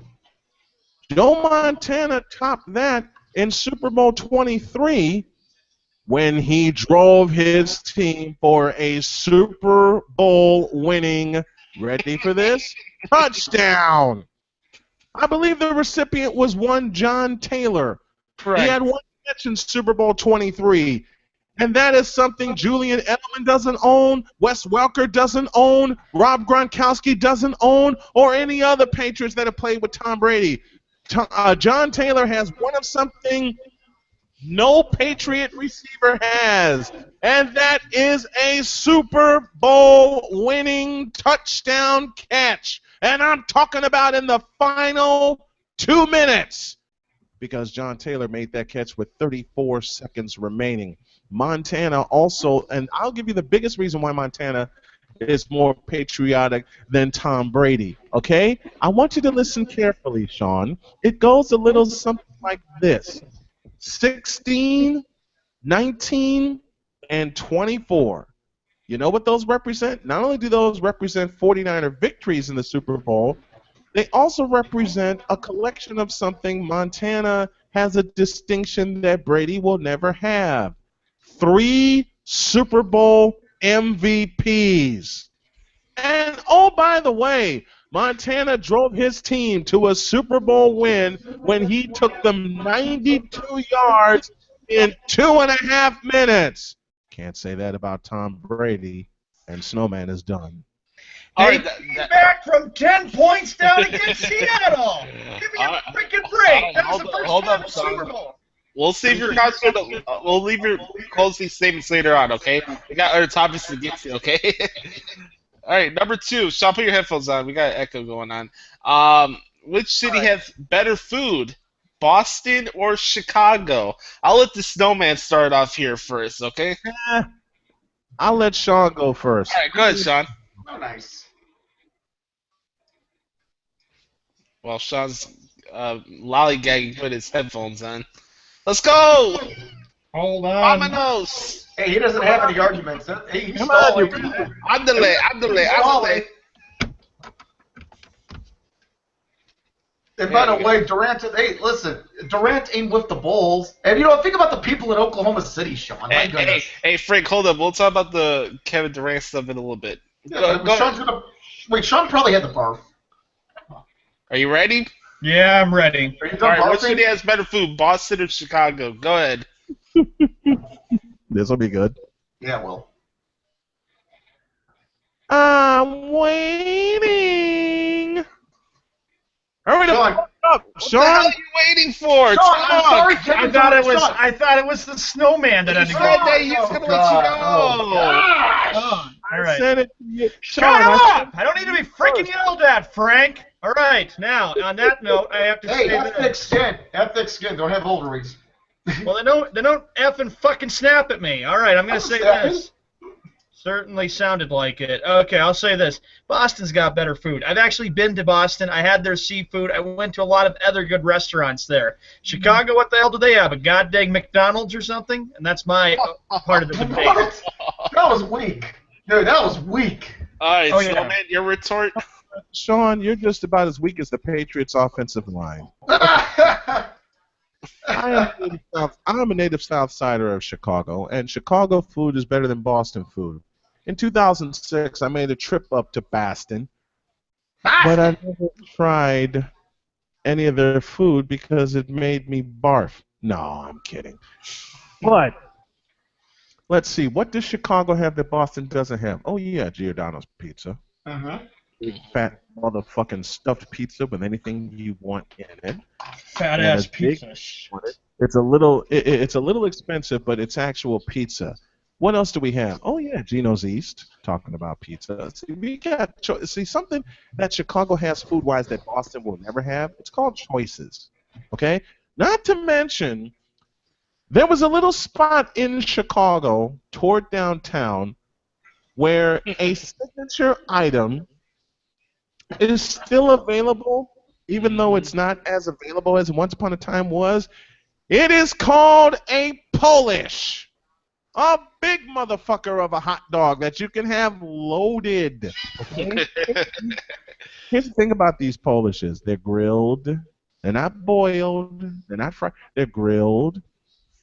Joe Montana topped that in Super Bowl 23 when he drove his team for a Super Bowl winning, ready for this, touchdown. I believe the recipient was one John Taylor. Correct. He had 1 catch in Super Bowl 23. And that is something Julian Edelman doesn't own, Wes Welker doesn't own, Rob Gronkowski doesn't own, or any other Patriots that have played with Tom Brady. John Taylor has one of something no Patriot receiver has, and that is a Super Bowl winning touchdown catch. And I'm talking about in the final 2 minutes, because John Taylor made that catch with 34 seconds remaining. Montana also, and I'll give you the biggest reason why Montana is more patriotic than Tom Brady, okay? I want you to listen carefully, Sean. It goes a little something like this. 16, 19, and 24. You know what those represent? Not only do those represent 49er victories in the Super Bowl, they also represent a collection of something Montana has a distinction that Brady will never have. 3 Super Bowl MVPs. And, oh, by the way, Montana drove his team to a Super Bowl win when he took them 92 yards in 2.5 minutes. Can't say that about Tom Brady, and Snowman is done. Hey, back from 10 points down against Seattle. Give me a freaking break. That was the first hold time up, in the Super Bowl. We'll save your concert. We'll leave your closing statements later on, okay? We got other topics to get to, okay? All right, number 2. Sean, put your headphones on. We got an echo going on. Which city has better food, Boston or Chicago? I'll let the Snowman start off here first, okay? I'll let Sean go first. All right, go ahead, Sean. Oh, nice. Well, Sean's lollygagging, put his headphones on. Let's go! Hold on. Vámonos! Hey, he doesn't have any arguments. Hey, he's Come on, stalling. Ándale. And by the way, Durant, hey, listen, Durant ain't with the Bulls. And, think about the people in Oklahoma City, Sean. My goodness. Hey, Frank, hold up. We'll talk about the Kevin Durant stuff in a little bit. Wait, Sean probably had the barf. Are you ready? Yeah, I'm ready. Are you All done right, which barfing? city has better food, Boston or Chicago? Go ahead. This will be good. Yeah, well. I'm waiting. Hurry Sean. up, What the hell are you waiting for? Sean, I'm sorry, Talk! Kevin I thought it Sean. was the Snowman that had He to said go. that he was going to let you Oh, know. gosh. Oh, all right. right. sent it to you. Shut Sean, up! I don't need to be freaking yelled at, Frank. All right, now on that note, I have to Hey, say have this. thick skin. Have thick skin. Don't have ovaries. Well, they don't effing fucking snap at me. All right, I'm gonna say snapping. this. Certainly sounded like it. Okay, I'll say this. Boston's got better food. I've actually been to Boston. I had their seafood. I went to a lot of other good restaurants there. Chicago, what the hell do they have? A goddamn McDonald's or something? And that's my part of the debate. What? That was weak. Dude, that was weak. All right, Oh, yeah. Snowman, your retort. Sean, you're just about as weak as the Patriots' offensive line. I'm a native South Sider of Chicago, and Chicago food is better than Boston food. In 2006, I made a trip up to Boston, but I never tried any of their food because it made me barf. No, I'm kidding. But let's see, what does Chicago have that Boston doesn't have? Oh yeah, Giordano's pizza. Big fat motherfucking stuffed pizza with anything you want in it. Fat And ass a big- pizza. It's a little expensive, but it's actual pizza. What else do we have? Oh yeah, Gino's East. Talking about pizza. See, we got something that Chicago has food-wise that Boston will never have. It's called choices. Okay. Not to mention, there was a little spot in Chicago toward downtown where a signature item is still available, even though it's not as available as once upon a time was. It is called a Polish. A big motherfucker of a hot dog that you can have loaded. Okay? Here's the thing about these Polishes. They're grilled. They're not boiled. They're not fried. They're grilled.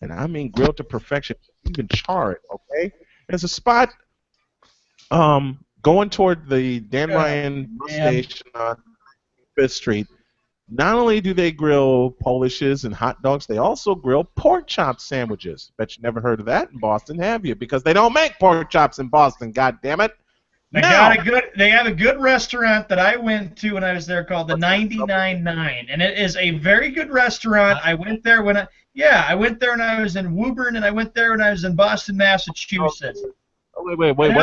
And I mean grilled to perfection. Even charred, okay? There's a spot going toward the Dan Ryan bus station on 5th Street. Not only do they grill Polishes and hot dogs, they also grill pork chop sandwiches. Bet you never heard of that in Boston, have you? Because they don't make pork chops in Boston, God damn it. They have a good restaurant that I went to when I was there called the 99.9, and it is a very good restaurant. I went there when I went there when I was in Woburn, and I went there when I was in Boston, Massachusetts. Oh, wait. And they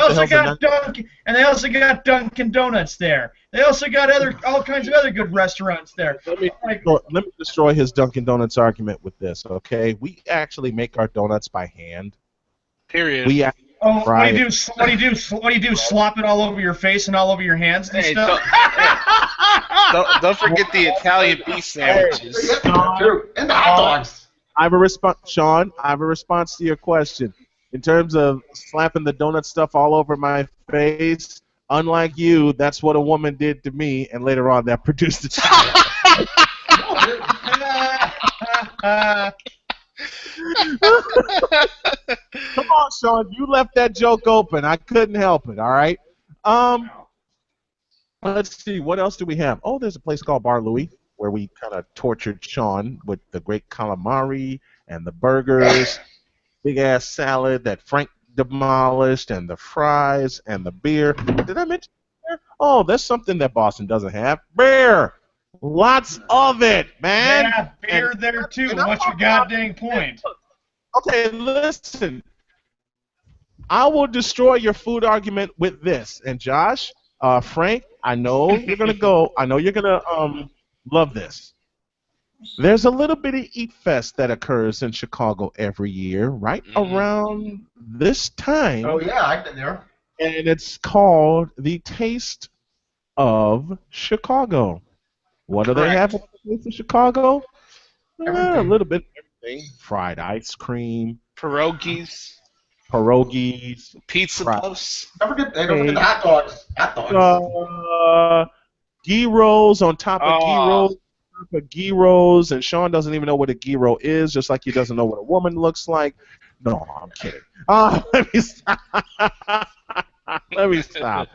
also got Dunkin' Donuts there. They also got all kinds of other good restaurants there. Let me destroy his Dunkin' Donuts argument with this, okay? We actually make our donuts by hand. Period. What do you do? Slop it all over your face and all over your hands and stuff? Don't forget the Italian beef sandwiches. And the hot dogs. Sean, I have a response to your question. In terms of slapping the donut stuff all over my face, unlike you, that's what a woman did to me, and later on that produced a child. Come on, Sean, you left that joke open. I couldn't help it, all right? Let's see, what else do we have? Oh, there's a place called Bar Louie, where we kind of tortured Sean with the great calamari and the burgers. Big-ass salad that Frank demolished, and the fries, and the beer. Did I mention beer? Oh, that's something that Boston doesn't have. Beer! Lots of it, man! Yeah, beer there, too. What's your goddamn point? Okay, listen. I will destroy your food argument with this. And Josh, Frank, I know you're going to love this. There's a little bitty Eat Fest that occurs in Chicago every year, right around this time. Oh, yeah, I've been there. And it's called the Taste of Chicago. What do they have at the Taste of Chicago? A little bit of everything. Fried ice cream. Pierogies. Pizza puffs. Don't forget the hot dogs. Gyros on top of gyros. And Sean doesn't even know what a gyro is, just like he doesn't know what a woman looks like. No, I'm kidding. Let me stop.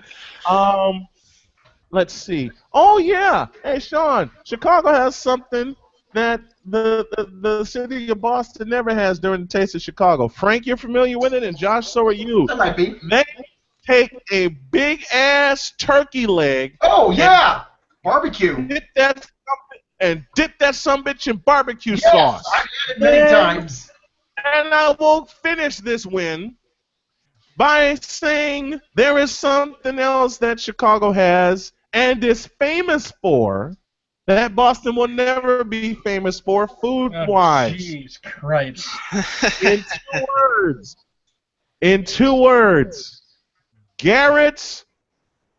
Let's see. Oh yeah. Hey Sean, Chicago has something that the city of Boston never has during the Taste of Chicago. Frank, you're familiar with it, and Josh, so are you. That might be. They take a big ass turkey leg. Oh yeah, barbecue. Dip that sumbitch in barbecue sauce. I've had it many times. And I will finish this win by saying there is something else that Chicago has and is famous for that Boston will never be famous for food-wise. Jeez Christ. In two words, Garrett's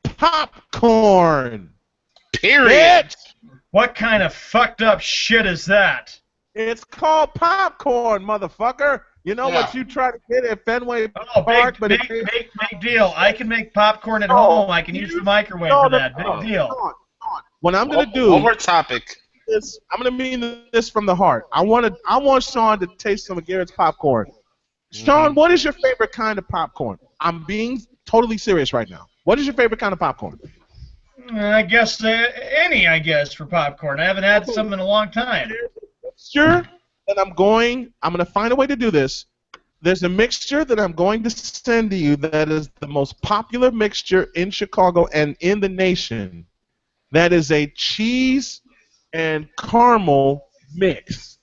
popcorn. Period. What kind of fucked up shit is that? It's called popcorn, motherfucker. You know what you try to get at Fenway Park, but big deal. I can make popcorn at home. I can use the microwave for that. Big deal. What I'm gonna do? One more topic. I'm gonna mean this from the heart. I want Sean to taste some of Garrett's popcorn. Sean, what is your favorite kind of popcorn? I'm being totally serious right now. What is your favorite kind of popcorn? I guess any. I guess for popcorn. I haven't had some in a long time. Mixture that I'm gonna find a way to do this. There's a mixture that I'm going to send to you that is the most popular mixture in Chicago and in the nation. That is a cheese and caramel mix.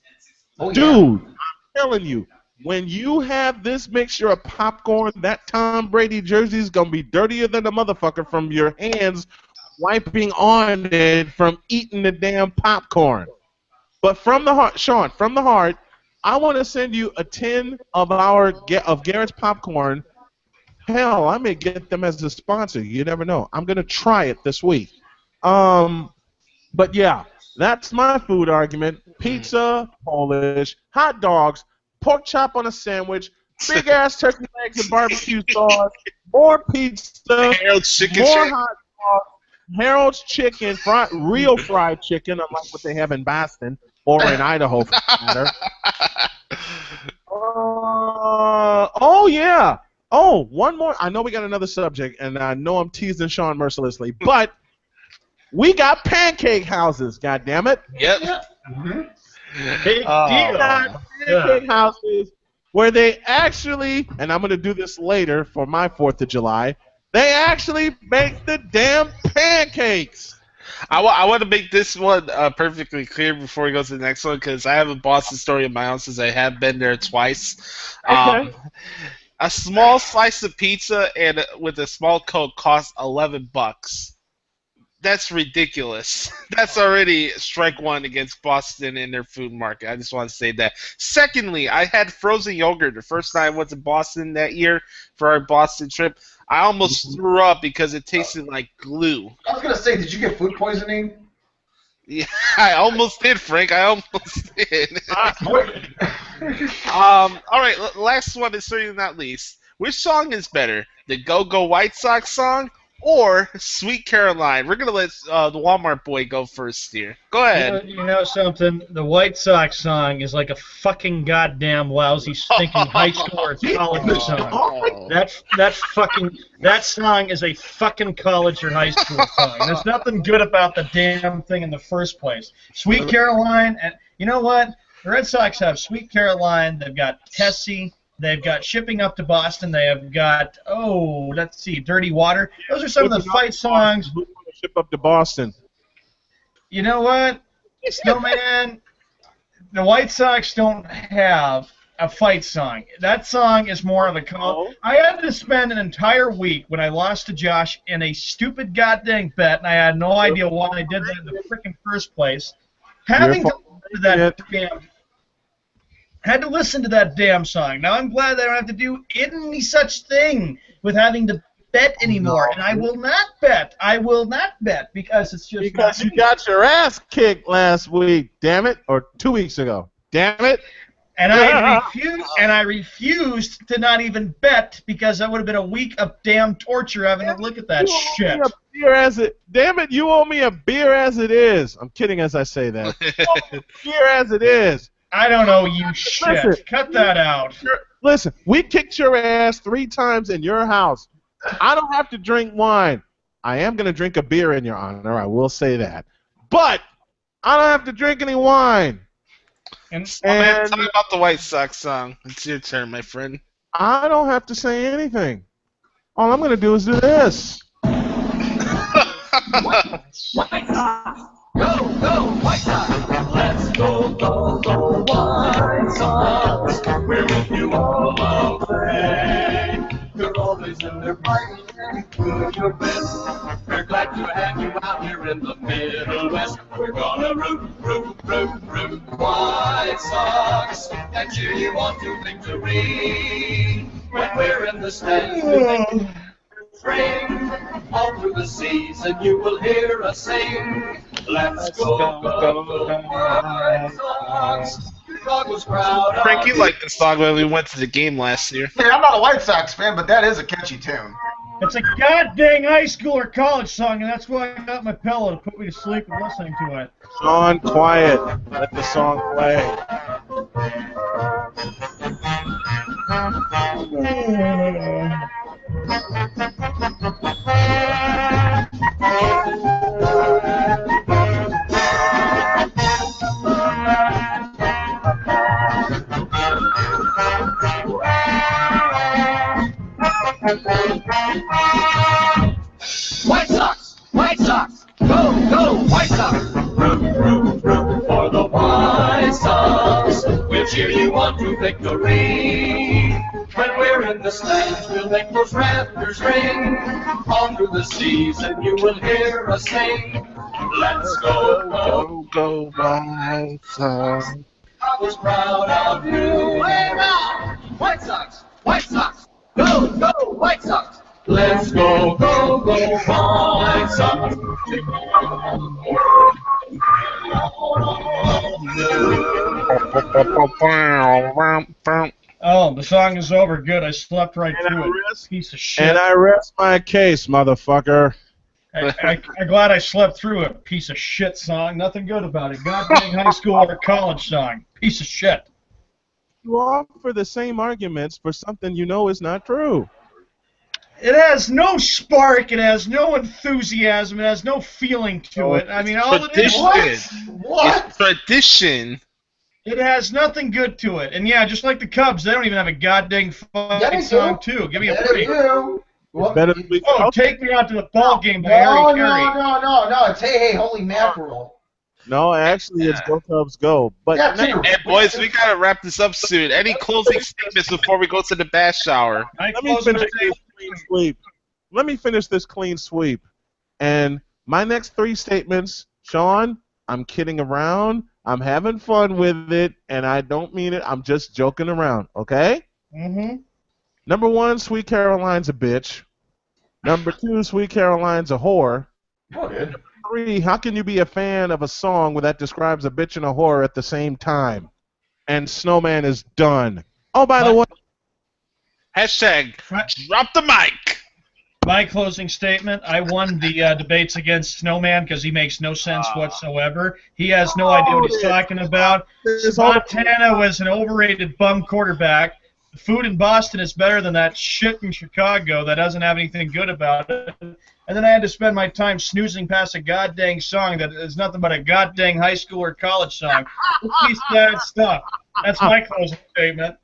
Oh, dude, I'm telling you, when you have this mixture of popcorn, that Tom Brady jersey is gonna be dirtier than a motherfucker from your hands wiping on it from eating the damn popcorn. But from the heart, Sean, from the heart, I want to send you a tin of Garrett's popcorn. Hell, I may get them as a sponsor. You never know. I'm gonna try it this week. But yeah, that's my food argument. Pizza, Polish, hot dogs, pork chop on a sandwich, big ass turkey legs and barbecue sauce, more pizza, Harold's chicken more shack. hot dogs, Harold's chicken, real fried chicken, unlike what they have in Boston or in Idaho for that matter. Oh yeah. Oh, one more. I know we got another subject, and I know I'm teasing Sean mercilessly, but we got pancake houses. God damn it. Yep. Big deal. Pancake houses where they actually, and I'm going to do this later for my 4th of July, they actually make the damn pancakes. I want to make this one perfectly clear before we go to the next one, because I have a Boston story in my own since I have been there twice. Okay. A small slice of pizza and with a small Coke costs $11. That's ridiculous. That's already strike one against Boston and their food market. I just want to say that. Secondly, I had frozen yogurt the first time I went to Boston that year for our Boston trip. I almost threw up because it tasted like glue. I was going to say, did you get food poisoning? Yeah, I almost did, Frank. I almost did. All right, last one is certainly not least. Which song is better, the Go-Go White Sox song or Sweet Caroline? We're going to let the Walmart boy go first here. Go ahead. You know something? The White Sox song is like a fucking goddamn lousy, stinking high school or college song. That song is a fucking college or high school song. There's nothing good about the damn thing in the first place. Sweet Caroline, and you know what? The Red Sox have Sweet Caroline. They've got Tessie. They've got Shipping Up to Boston. They have got, let's see, Dirty Water. Those are some of the fight songs. Ship Up to Boston. You know what? Snowman, the White Sox don't have a fight song. That song is more of a call. I had to spend an entire week when I lost to Josh in a stupid goddamn bet, and I had no idea why I did that in the freaking first place. Having to listen to that damn song. Now I'm glad that I don't have to do any such thing with having to bet anymore, and I will not bet. I will not bet because it's just because you got your ass kicked last week, damn it, or 2 weeks ago, damn it. And I refused to not even bet because that would have been a week of damn torture having to look at that shit. Damn it, you owe me a beer as it is. I'm kidding as I say that. You owe me a beer as it is. I don't know, you shit. Listen, cut that out. Listen, we kicked your ass 3 times in your house. I don't have to drink wine. I am going to drink a beer in your honor, I will say that. But I don't have to drink any wine. And talk about the White Sox song. It's your turn, my friend. I don't have to say anything. All I'm going to do is do this. White Sox! Go, go, White Sox! Let's go, go, go, White Sox! We're with you all the way. You're all boys and they're fighting and doing your best. We're glad to have you out here in the Middle West. We're gonna root, root, root, root White Sox and cheer you on to victory. When we're in the stands, we'll make ring all through the season. You will hear us sing. Let's go, go, go, White Sox. Chicago's proud. Frank, you liked the song when we went to the game last year. Yeah, I'm not a White Sox fan, but that is a catchy tune. It's a goddamn high school or college song, and that's why I got my pillow to put me to sleep and listening to it. Sean, quiet. Let the song play. White Sox, White Sox, go, go, White Sox. Root, root, root for the White Sox. We'll cheer you on to victory. When we're in the stands, we'll make those rafters ring. All through the season, you will hear us sing. Let's go, go, Go, White Sox. I was proud of you. Way now! White Sox! White Sox! Go, go, White Sox! Let's go, go, go, White Sox! Oh, the song is over. Good. I slept right through it. Piece of shit. And I rest my case, motherfucker. I'm glad I slept through a piece of shit song. Nothing good about it. Goddamn high school or college song. Piece of shit. You offer the same arguments for something you know is not true. It has no spark. It has no enthusiasm. It has no feeling to it. I mean, all it is. Tradition. What? It's tradition. It has nothing good to it. And yeah, just like the Cubs, they don't even have a goddamn Yeah, fucking they song do. too. Give me a Yeah, break. they do. It's better than we Oh, take me out to the ball game by No, Harry no, Carey. no. It's Hey, Hey, Holy Mackerel. No, actually, it's Go Cubs Go. But That's now- it. And boys, we gotta wrap this up soon. Any closing statements before we go to the bath shower? let me finish this clean sweep. Let me finish this clean sweep. And my next three statements, Sean, I'm kidding around. I'm having fun with it, and I don't mean it. I'm just joking around, okay? Mm-hmm. Number one, Sweet Caroline's a bitch. Number two, Sweet Caroline's a whore. Oh, dude. Three, how can you be a fan of a song that describes a bitch and a whore at the same time? And Snowman is done. Oh, by the way, Hashtag drop the mic. My closing statement, I won the debates against Snowman because he makes no sense whatsoever. He has no idea what he's talking about. Montana was an overrated bum quarterback. The food in Boston is better than that shit in Chicago that doesn't have anything good about it. And then I had to spend my time snoozing past a goddamn song that is nothing but a goddamn high school or college song. Piece of that stuff. That's my closing statement.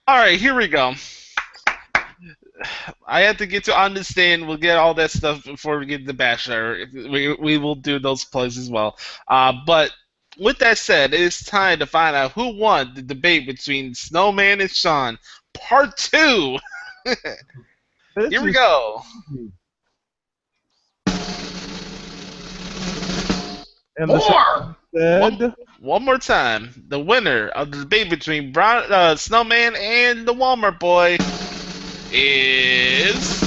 All right, here we go. I have to get to understand. We'll get all that stuff before we get to the bachelor. We will do those plays as well. But with that said, it's time to find out who won the debate between Snowman and Sean. Part 2. Here we go. And More! said, One more time. The winner of the debate between Snowman and the Walmart boy is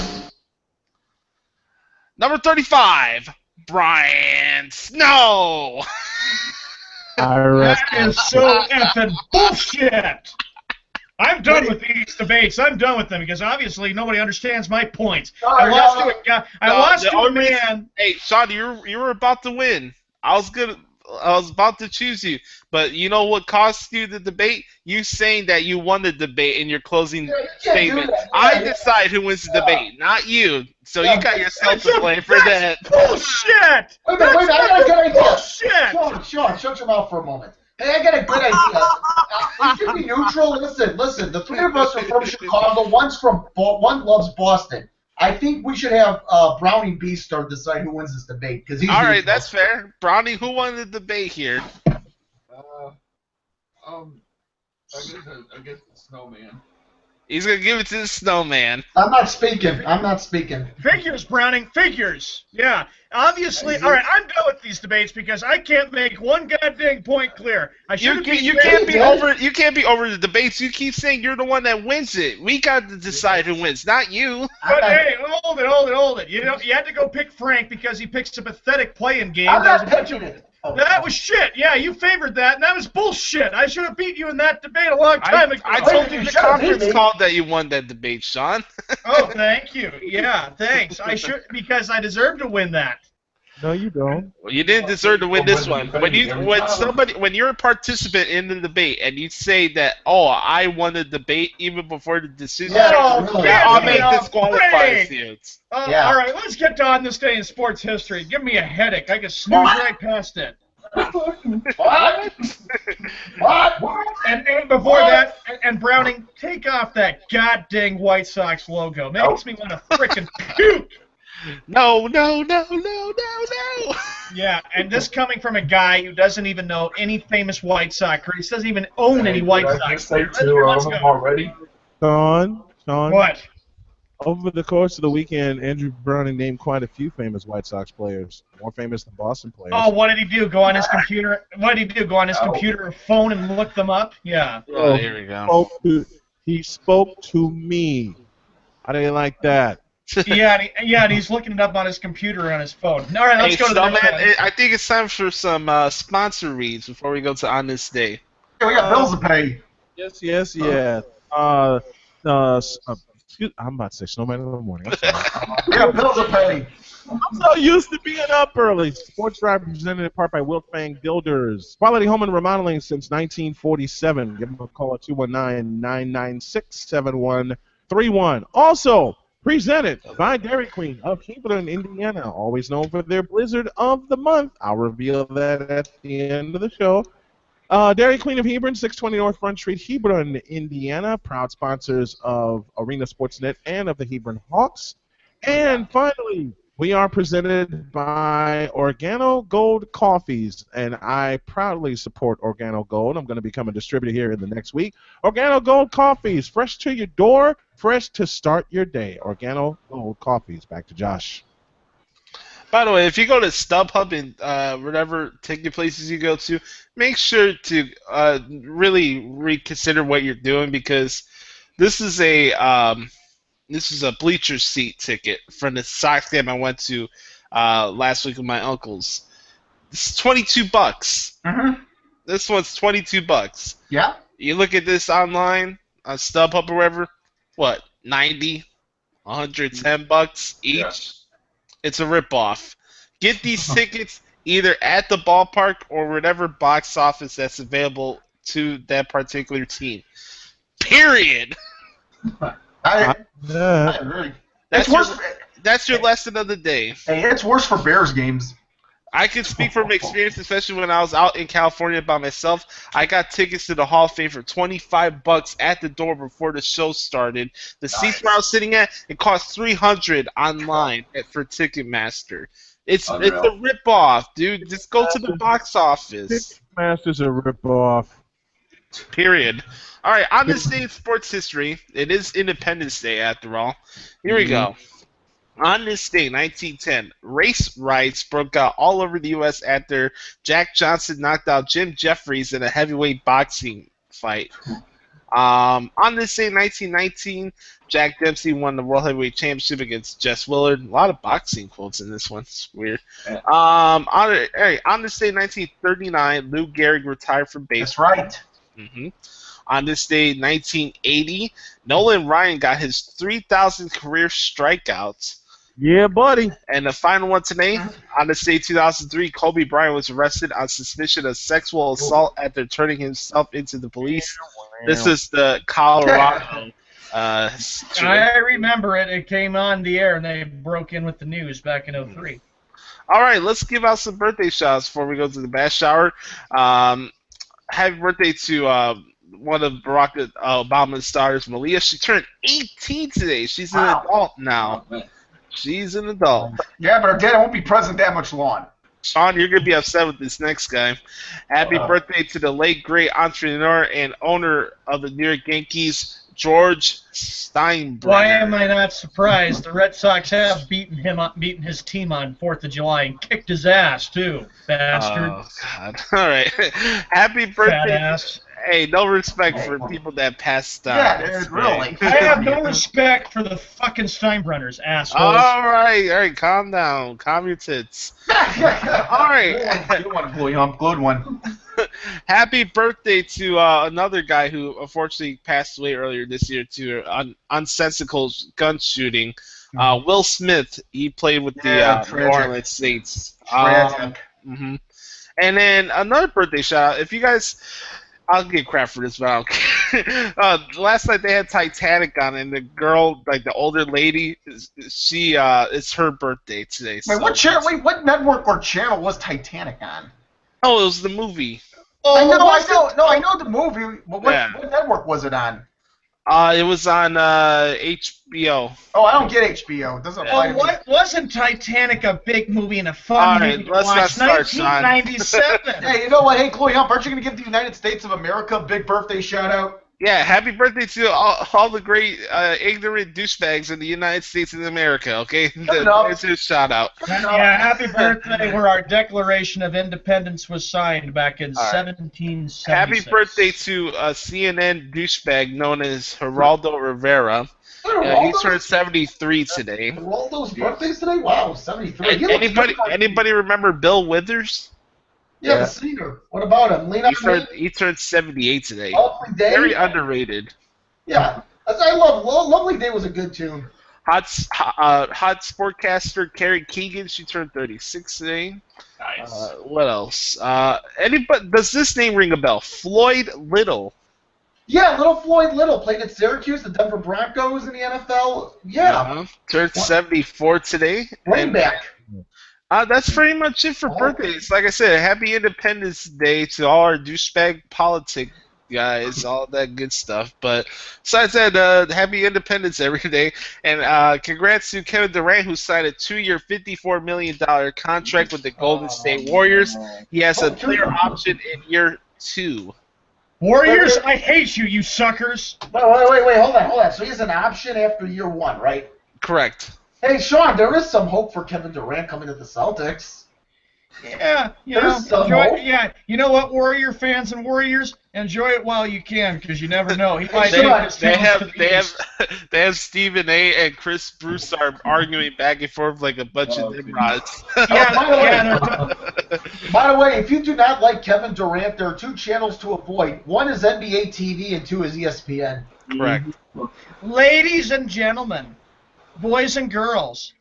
number 35, Brian Snow. That is so effing bullshit. I'm done with these debates. I'm done with them because obviously nobody understands my points. I lost to a guy. I lost to a man. Hey, Sean, you were about to win. I was about to choose you, but you know what cost you the debate? You saying that you won the debate in your closing statement. I decide who wins the debate, not you. So you got yourself to blame for that. Bullshit! Wait a minute, I got a good idea. Bullshit! Sean, shut your mouth for a moment. Hey, I got a good idea. We should be neutral. Listen. The three of us are from Chicago. One loves Boston. I think we should have Brownie Beastar decide who wins this debate because he's. All right, that's fair. Brownie, who won the debate here? I guess the Snowman. He's gonna give it to the Snowman. I'm not speaking. I'm not speaking. Figures, Browning, figures. Yeah, obviously. All right, I'm done with these debates because I can't make one goddamn point clear. You can't be over. You can't be over the debates. You keep saying you're the one that wins it. We got to decide who wins, not you. But hey, hold it. You know, you had to go pick Frank because he picks a pathetic playing game. I'm That not was a bunch picking of- it. That was shit. Yeah, you favored that, and that was bullshit. I should have beat you in that debate a long time ago. I told you you the should've conference beat me. called that you won that debate, Sean. Oh, thank you. Yeah, thanks. I should because I deserve to win that. No, you don't. Well, you didn't deserve to win this one. When When you're a participant in the debate and you say that, oh, I won the debate even before the decision, Yeah, that really. automatically disqualifies you. Yeah. All right, let's get to on this day in sports history. Give me a headache. I can snooze right past it. What? What? And before that, and Browning, take off that goddamn White Sox logo. Makes me want to frickin' puke. No. Yeah, and this coming from a guy who doesn't even know any famous White Sox, or he doesn't even own any White I Sox. just say Let's two of go. them already? Sean. What? Over the course of the weekend, Andrew Browning named quite a few famous White Sox players, more famous than Boston players. Oh, what did he do? Go on his computer? What did he do? Go on his computer or phone and look them up? Yeah. Oh, here we go. He spoke to me. I didn't like that. And he's looking it up on his computer or on his phone. All right, let's go to the next one. I think it's time for some sponsor reads before we go to On This Day. Yeah, we got bills to pay. Yes. I'm about to say Snowman in the morning. I'm sorry. We got bills to pay. I'm so used to being up early. Sports Drive presented in part by Wilkfang Builders. Quality home and remodeling since 1947. Give them a call at 219-996-7131. Also presented by Dairy Queen of Hebron, Indiana. Always known for their Blizzard of the Month. I'll reveal that at the end of the show. Dairy Queen of Hebron, 620 North Front Street, Hebron, Indiana. Proud sponsors of Arena Sportsnet and of the Hebron Hawks. And finally, we are presented by Organo Gold Coffees, and I proudly support Organo Gold. I'm going to become a distributor here in the next week. Organo Gold Coffees, fresh to your door, fresh to start your day. Organo Gold Coffees. Back to Josh. By the way, if you go to StubHub and whatever ticket places you go to, make sure to really reconsider what you're doing, because this is a bleacher seat ticket from the Sox game I went to last week with my uncles. This is $22. Mm-hmm. This one's $22. Yeah. You look at this online on StubHub or wherever, what, 90, 110 bucks each? Yeah. It's a ripoff. Get these tickets either at the ballpark or whatever box office that's available to that particular team. Period. I agree. That's your lesson of the day. Hey, it's worse for Bears games. I can speak from experience, especially when I was out in California by myself. I got tickets to the Hall of Fame for $25 at the door before the show started. The seats where I was sitting at, it cost $300 online for Ticketmaster. It's a ripoff, dude. Just go to the box office. Ticketmaster's a ripoff. Period. All right, on this day in sports history, it is Independence Day after all. Here we go. On this day, 1910, race riots broke out all over the U.S. after Jack Johnson knocked out Jim Jeffries in a heavyweight boxing fight. On this day, 1919, Jack Dempsey won the World Heavyweight Championship against Jess Willard. A lot of boxing quotes in this one. It's weird. On this day, 1939, Lou Gehrig retired from baseball. That's right. Mm-hmm. On this day, 1980, Nolan Ryan got his 3,000th career strikeouts. Yeah, buddy. And the final one today, on this day, 2003, Kobe Bryant was arrested on suspicion of sexual assault after turning himself into the police. This is the Colorado. I remember it. It came on the air, and they broke in with the news back in 2003. All right, let's give out some birthday shots before we go to the bath shower. Happy birthday to one of Barack Obama's daughters, Malia. She turned 18 today. She's an adult now. She's an adult. Yeah, but her dad won't be present that much long. Sean, you're going to be upset with this next guy. Happy birthday to the late, great entrepreneur and owner of the New York Yankees, George Steinbrenner. Why am I not surprised? The Red Sox have beaten his team on 4th of July and kicked his ass too, bastard. Oh God! All right, happy Fat birthday! ass. Hey, no respect for people that passed. Yeah, dude, really. I have no respect for the fucking Steinbrenners, assholes. All right, calm down, calm your tits. All right, Good one, good one. happy birthday to another guy who unfortunately passed away earlier this year to unsensical gun shooting. Will Smith, he played with the New Orleans Saints. Tragic. And then another birthday shout out. If you guys, I'll get crap for this, but I don't care. Last night they had Titanic on, and the girl, like the older lady, it's her birthday today. Wait, what network or channel was Titanic on? Oh, it was the movie. I know the movie. But what network was it on? It was on HBO. Oh, I don't get HBO. It doesn't apply to me. Wasn't Titanic a big movie and a fun movie to let's watch? not start, Sean. 1997. Hey, you know what? Hey, Chloe Hump, aren't you going to give the United States of America a big birthday shout out? Yeah, happy birthday to all the great ignorant douchebags in the United States of America, okay? There's his shout out. Yeah, happy birthday where our Declaration of Independence was signed back in 1776. Happy birthday to a CNN douchebag known as Geraldo Rivera. He turned 73 today. Geraldo's birthday's today? Wow, 73. Anybody remember Bill Withers? Yeah, the singer. What about him? He turned 78 today. Lovely Day? Very underrated. Yeah. I love Lovely Day was a good tune. Hot sportcaster Carrie Keegan, she turned 36 today. Nice. What else? Anybody? Does this name ring a bell? Floyd Little. Yeah, little Floyd Little played at Syracuse, the Denver Broncos in the NFL. Yeah. Turned 74 today. Running back. That's pretty much it for birthdays. Like I said, happy Independence Day to all our douchebag politic guys, all that good stuff. But besides that, happy Independence every day. And congrats to Kevin Durant, who signed a 2-year, $54 million contract with the Golden State Warriors. He has a clear option in year 2. Warriors, I hate you, you suckers. Wait, hold on. So he has an option after year 1, right? Correct. Hey, Sean, there is some hope for Kevin Durant coming to the Celtics. Yeah, you know what, Warrior fans and Warriors, enjoy it while you can, because you never know. He might they have Stephen A. and Chris Bruce are arguing back and forth like a bunch of nimrods. By the way, if you do not like Kevin Durant, there are 2 channels to avoid. One is NBA TV and 2 is ESPN. Correct. Ladies and gentlemen, boys and girls.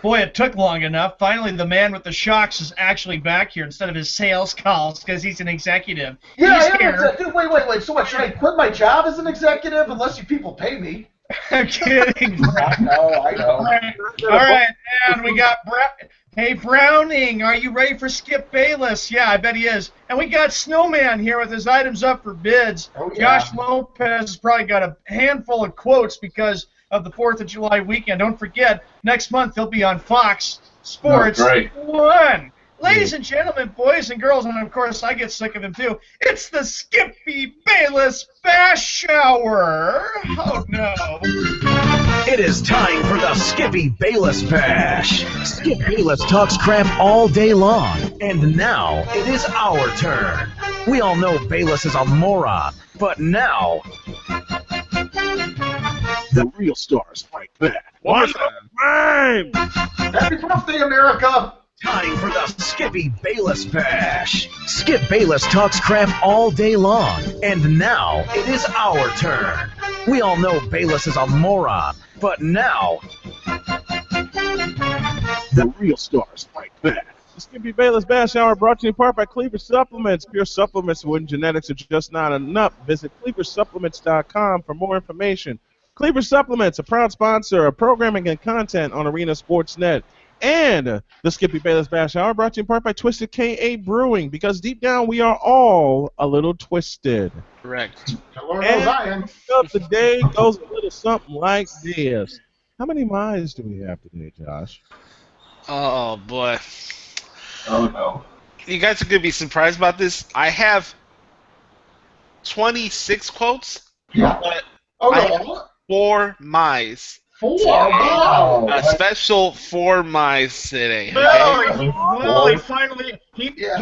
Boy, it took long enough. Finally, the man with the shocks is actually back here instead of his sales calls because he's an executive. Yeah, he's here. Dude, wait. So what, should I quit my job as an executive unless you people pay me? I'm kidding. I know. All right, and we got Hey, Browning, are you ready for Skip Bayless? Yeah, I bet he is. And we got Snowman here with his items up for bids. Oh, yeah. Josh Lopez has probably got a handful of quotes because of the 4th of July weekend. Don't forget, next month he'll be on Fox Sports 1. Ladies and gentlemen, boys and girls, and of course I get sick of him too, it's the Skippy Bayless Bash Shower. Oh, no. It is time for the Skippy Bayless Bash. Skip Bayless talks crap all day long, and now it is our turn. We all know Bayless is a moron, but now the real stars fight back. One time! Happy birthday, America! Time for the Skippy Bayless Bash. Skip Bayless talks crap all day long, and now it is our turn. We all know Bayless is a moron, but now the real stars fight back. The Skippy Bayless Bash Hour brought to you in part by Cleaver Supplements. Pure supplements when genetics are just not enough. Visit cleaversupplements.com for more information. Cleaver Supplements, a proud sponsor of programming and content on Arena Sportsnet. And the Skippy Bayless Bash Hour brought to you in part by Twisted KA Brewing, because deep down we are all a little twisted. Correct. And the day goes a little something like this. How many miles do we have today, Josh? Oh, boy. Oh, no. You guys are going to be surprised about this. I have 26 quotes, but Oh, I no. have 4 mice. 4? Wow. A special 4 mice today. Well, Okay? he finally Yeah.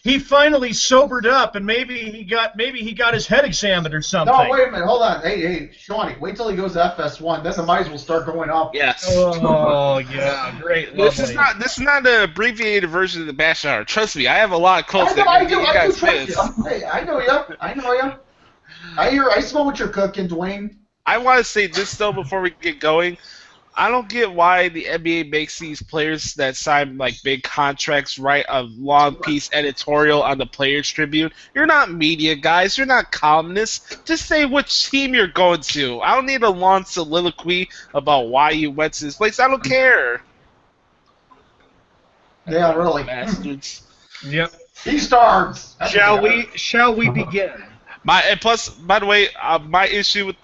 he finally sobered up, and maybe he got his head examined or something. No, wait a minute. Hold on. Hey, Shawnee, wait till he goes to FS1. Then the mice will start going up. Yes. Oh yeah, great. This Lovely. is not the abbreviated version of the bash hour. Trust me, I have a lot of coats I do guys trust miss. you. Hey, I know you. I smell what you're cooking, Dwayne. I want to say this though before we get going. I don't get why the NBA makes these players that sign like big contracts write a long piece editorial on the Players Tribune. You're not media guys. You're not columnists. Just say which team you're going to. I don't need a long soliloquy about why you went to this place. I don't care. Yeah, really. Bastards. Yep. He starts. Shall we begin? And plus, by the way, my issue with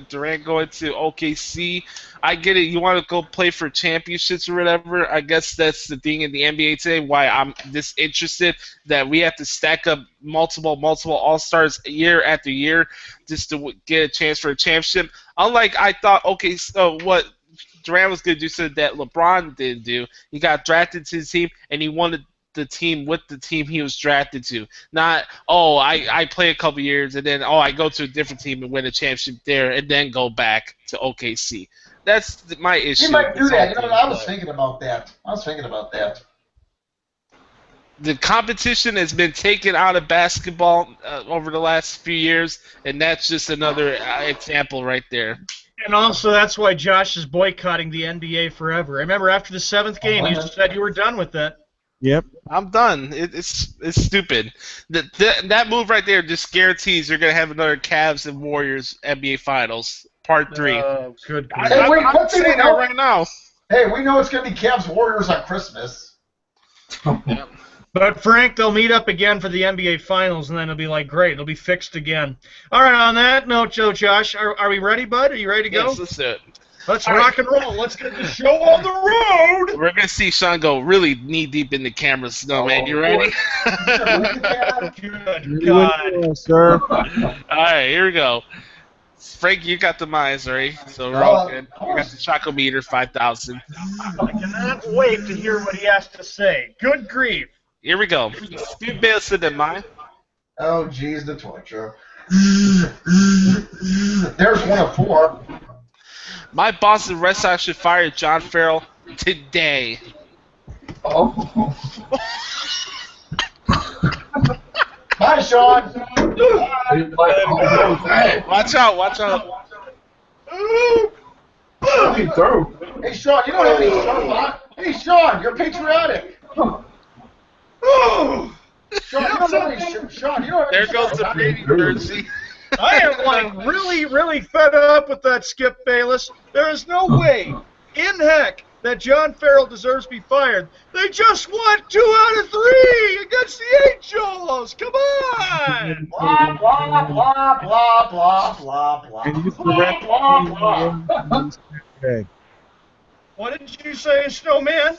Durant going to OKC, I get it. You want to go play for championships or whatever. I guess that's the thing in the NBA today. Why I'm disinterested that we have to stack up multiple All-Stars year after year just to get a chance for a championship. Unlike I thought, okay, so what Durant was going to do so that LeBron didn't do. He got drafted to his team and he wanted the team with the team he was drafted to. Not, I play a couple years and then, I go to a different team and win a championship there and then go back to OKC. That's my issue. He might do that. I was thinking about that. The competition has been taken out of basketball over the last few years, and that's just another example right there. And also, that's why Josh is boycotting the NBA forever. I remember after the 7th game, you said you were done with it. Yep. I'm done. It's stupid. That move right there just guarantees you're going to have another Cavs and Warriors NBA Finals, Part 3. Oh, good. Hey, wait, I'm saying that right now. Hey, we know it's going to be Cavs Warriors on Christmas. Yeah. But, Frank, they'll meet up again for the NBA Finals, and then it'll be like, great, it'll be fixed again. All right, on that note, Josh, are we ready, bud? Are you ready to go? Yes, let's do it. Let's rock and roll. Let's get the show on the road. We're going to see Sean go really knee-deep in the camera, Snowman. You ready? Good God. Sir. All right, here we go. Frank, you got the minds, right? So we're all good. You got the Chocometer 5,000. I cannot wait to hear what he has to say. Good grief. Here we go. Steve Bayless said that mine. Oh, geez, the torture. There's one of 4. My Boston Red Sox should fire John Farrell today. Oh. Hi, Sean. Watch out. Hey, Sean, you don't have any shirt on. Hey, Sean, you're patriotic. Sean, you don't have any Sean, you don't have There any goes shirt the on. Brady jersey. I am like really fed up with that Skip Bayless. There is no way in heck that John Farrell deserves to be fired. They just won 2 out of 3 against the Angels. Come on. Blah, blah, blah, blah, blah, blah, blah. And you Blah, blah, blah. Okay. What did you say, Snowman?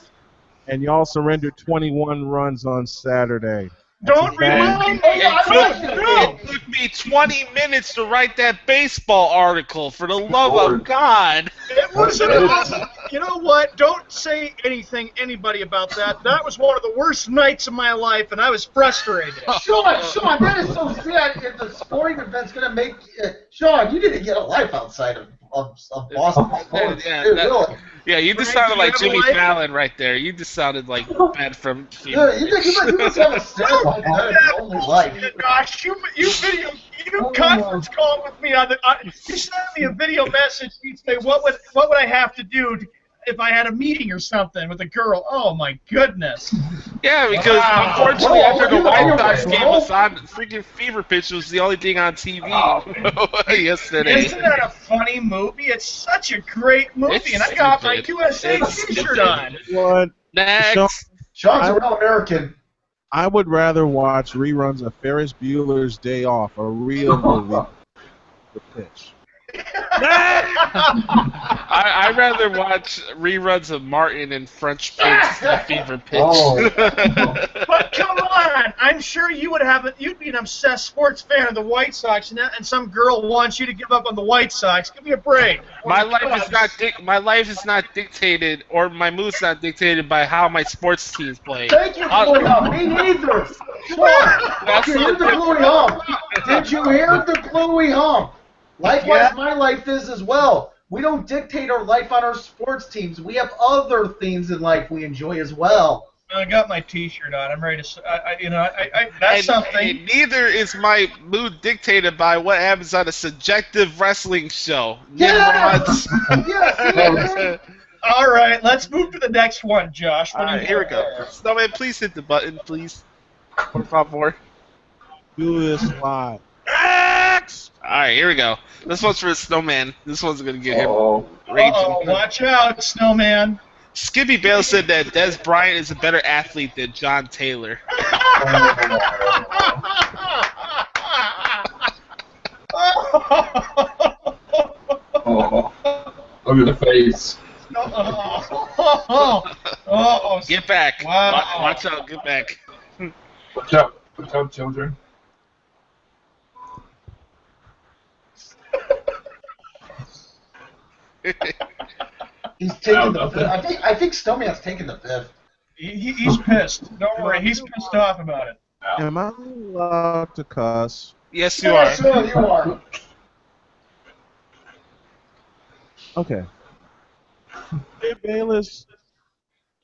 And y'all surrendered 21 runs on Saturday. Don't remind me. It took me 20 minutes to write that baseball article, for the love of God. It wasn't awesome. You know what? Don't say anybody about that. That was one of the worst nights of my life, and I was frustrated. Sean, that is so sad. If the sporting event's going to make Sean, you didn't get a life outside of Boston. Yeah, you just sounded like Jimmy Fallon right there. You just sounded like bad from. Yeah, you must have a stellar life. That is the only life. Gosh, you conference call with me on the. You sent me a video message. You'd say, what would I have to do if I had a meeting or something with a girl? Oh my goodness. Yeah, because unfortunately after the White Sox game was on, freaking Fever Pitch was the only thing on TV yesterday. Isn't that a funny movie? It's such a great movie, and I got my USA T-shirt on. What? Next. Sean's a real American. I would rather watch reruns of Ferris Bueller's Day Off, a real movie. The Pitch. I'd rather watch reruns of Martin and French Prince than Fever Pitch. But But come on, I'm sure you would have it. You'd be an obsessed sports fan of the White Sox, and some girl wants you to give up on the White Sox. Give me a break. My life is not dictated, or my mood's not dictated by how my sports teams play. Thank you, Chloe Hum. Me neither. Sean, did you hear the Chloe Hum? Did you hear the Chloe Hum? Likewise, my life is as well. We don't dictate our life on our sports teams. We have other things in life we enjoy as well. I got my T-shirt on. I'm ready to. That's something. And neither is my mood dictated by what happens on a subjective wrestling show. Yes! Yes! All right, let's move to the next one, Josh. All right, here we go. Snowman, please hit the button, please. Por favor. Do this live. Alright, here we go. This one's for Snowman. This one's going to get him raging. Watch out, Snowman. Skippy Bale said that Des Bryant is a better athlete than John Taylor. Look at the face. Get back. Wow. Watch out, get back. Watch out, children. He's taking the fifth. I think Snowman's taking the fifth. He's pissed. Don't worry, he's pissed off about it. Am I allowed to cuss? Yes, you are. Sure, you are. Okay. Hey, Bayless,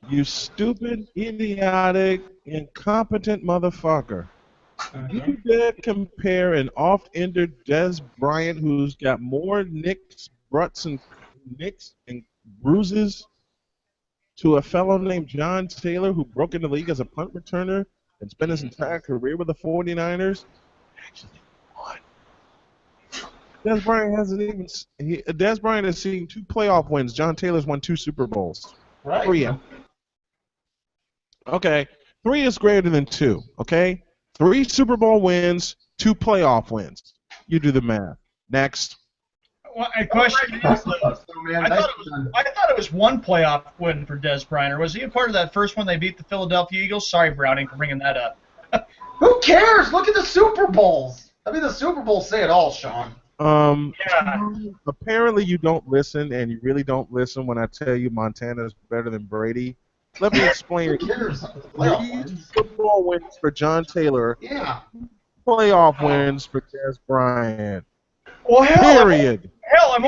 you stupid, idiotic, incompetent motherfucker. You dare compare an oft-ender Des Bryant, who's got more nicks, and bruises, to a fellow named John Taylor, who broke into the league as a punt returner and spent his entire career with the 49ers? Actually, won. Des Bryant hasn't even. Des Bryant has seen 2 playoff wins. John Taylor's won 2 Super Bowls. Right. 3. Okay, 3 is greater than 2. Okay, 3 Super Bowl wins, 2 playoff wins. You do the math. Next. Well, a question is, I thought it was 1 playoff win for Des Bryant. Or was he a part of that first one they beat the Philadelphia Eagles? Sorry, Browning, for bringing that up. Who cares? Look at the Super Bowls. I mean, the Super Bowls say it all, Sean. Apparently you don't listen, and you really don't listen when I tell you Montana's better than Brady. Let me explain. 3 Super Bowl wins for John Taylor. Yeah. Playoff wins for Des Bryant. Well, period. I'm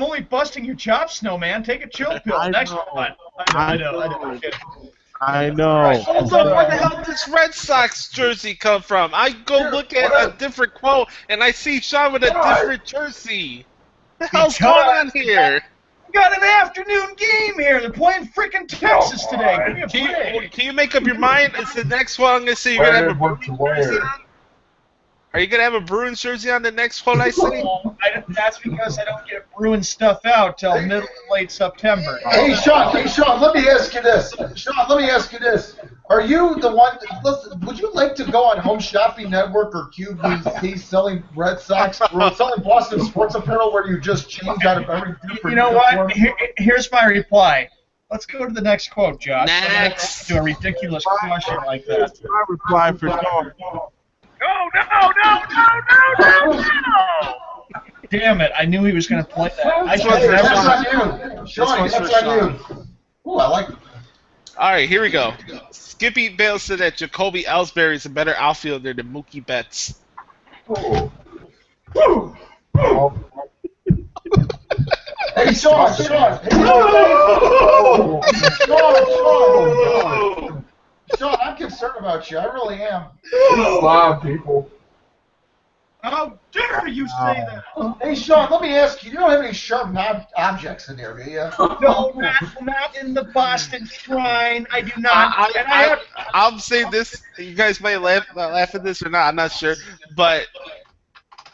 only busting your chops, Snowman. Take a chill pill. Next one. I know. I know. Hold on, where the hell did this Red Sox jersey come from? I go look at a different quote, and I see Sean with a different jersey. What the hell's going on here? We got an afternoon game here. They're playing freaking Texas today. Give me a break. Can you make up your mind? It's the next one. I'm going to say you're going to have a Bruins jersey on? Are you going to have a Bruins jersey on the next one I see? That's because I don't get Bruins stuff out till middle to late September. Hey, Sean, let me ask you this. Are you the one, listen, would you like to go on Home Shopping Network or QVC selling Red Sox or selling Boston sports apparel where you just change out of every different You know what? Here's my reply. Let's go to the next quote, Josh. Next. To a ridiculous question like that. That's my reply for Sean. No! Damn it, I knew he was going to play that. That's on you. Sean, that's on you. Ooh, I like it. All right, here we go. Skippy Bale said that Jacoby Ellsbury is a better outfielder than Mookie Betts. Hey, Sean. Sean, I'm concerned about you. I really am. A lot of people. How dare you say that? Hey, Sean, let me ask you. You don't have any sharp objects in there, do you? No, not in the Boston Shrine. I do not. I'll say this. You guys might laugh at this or not. I'm not sure. But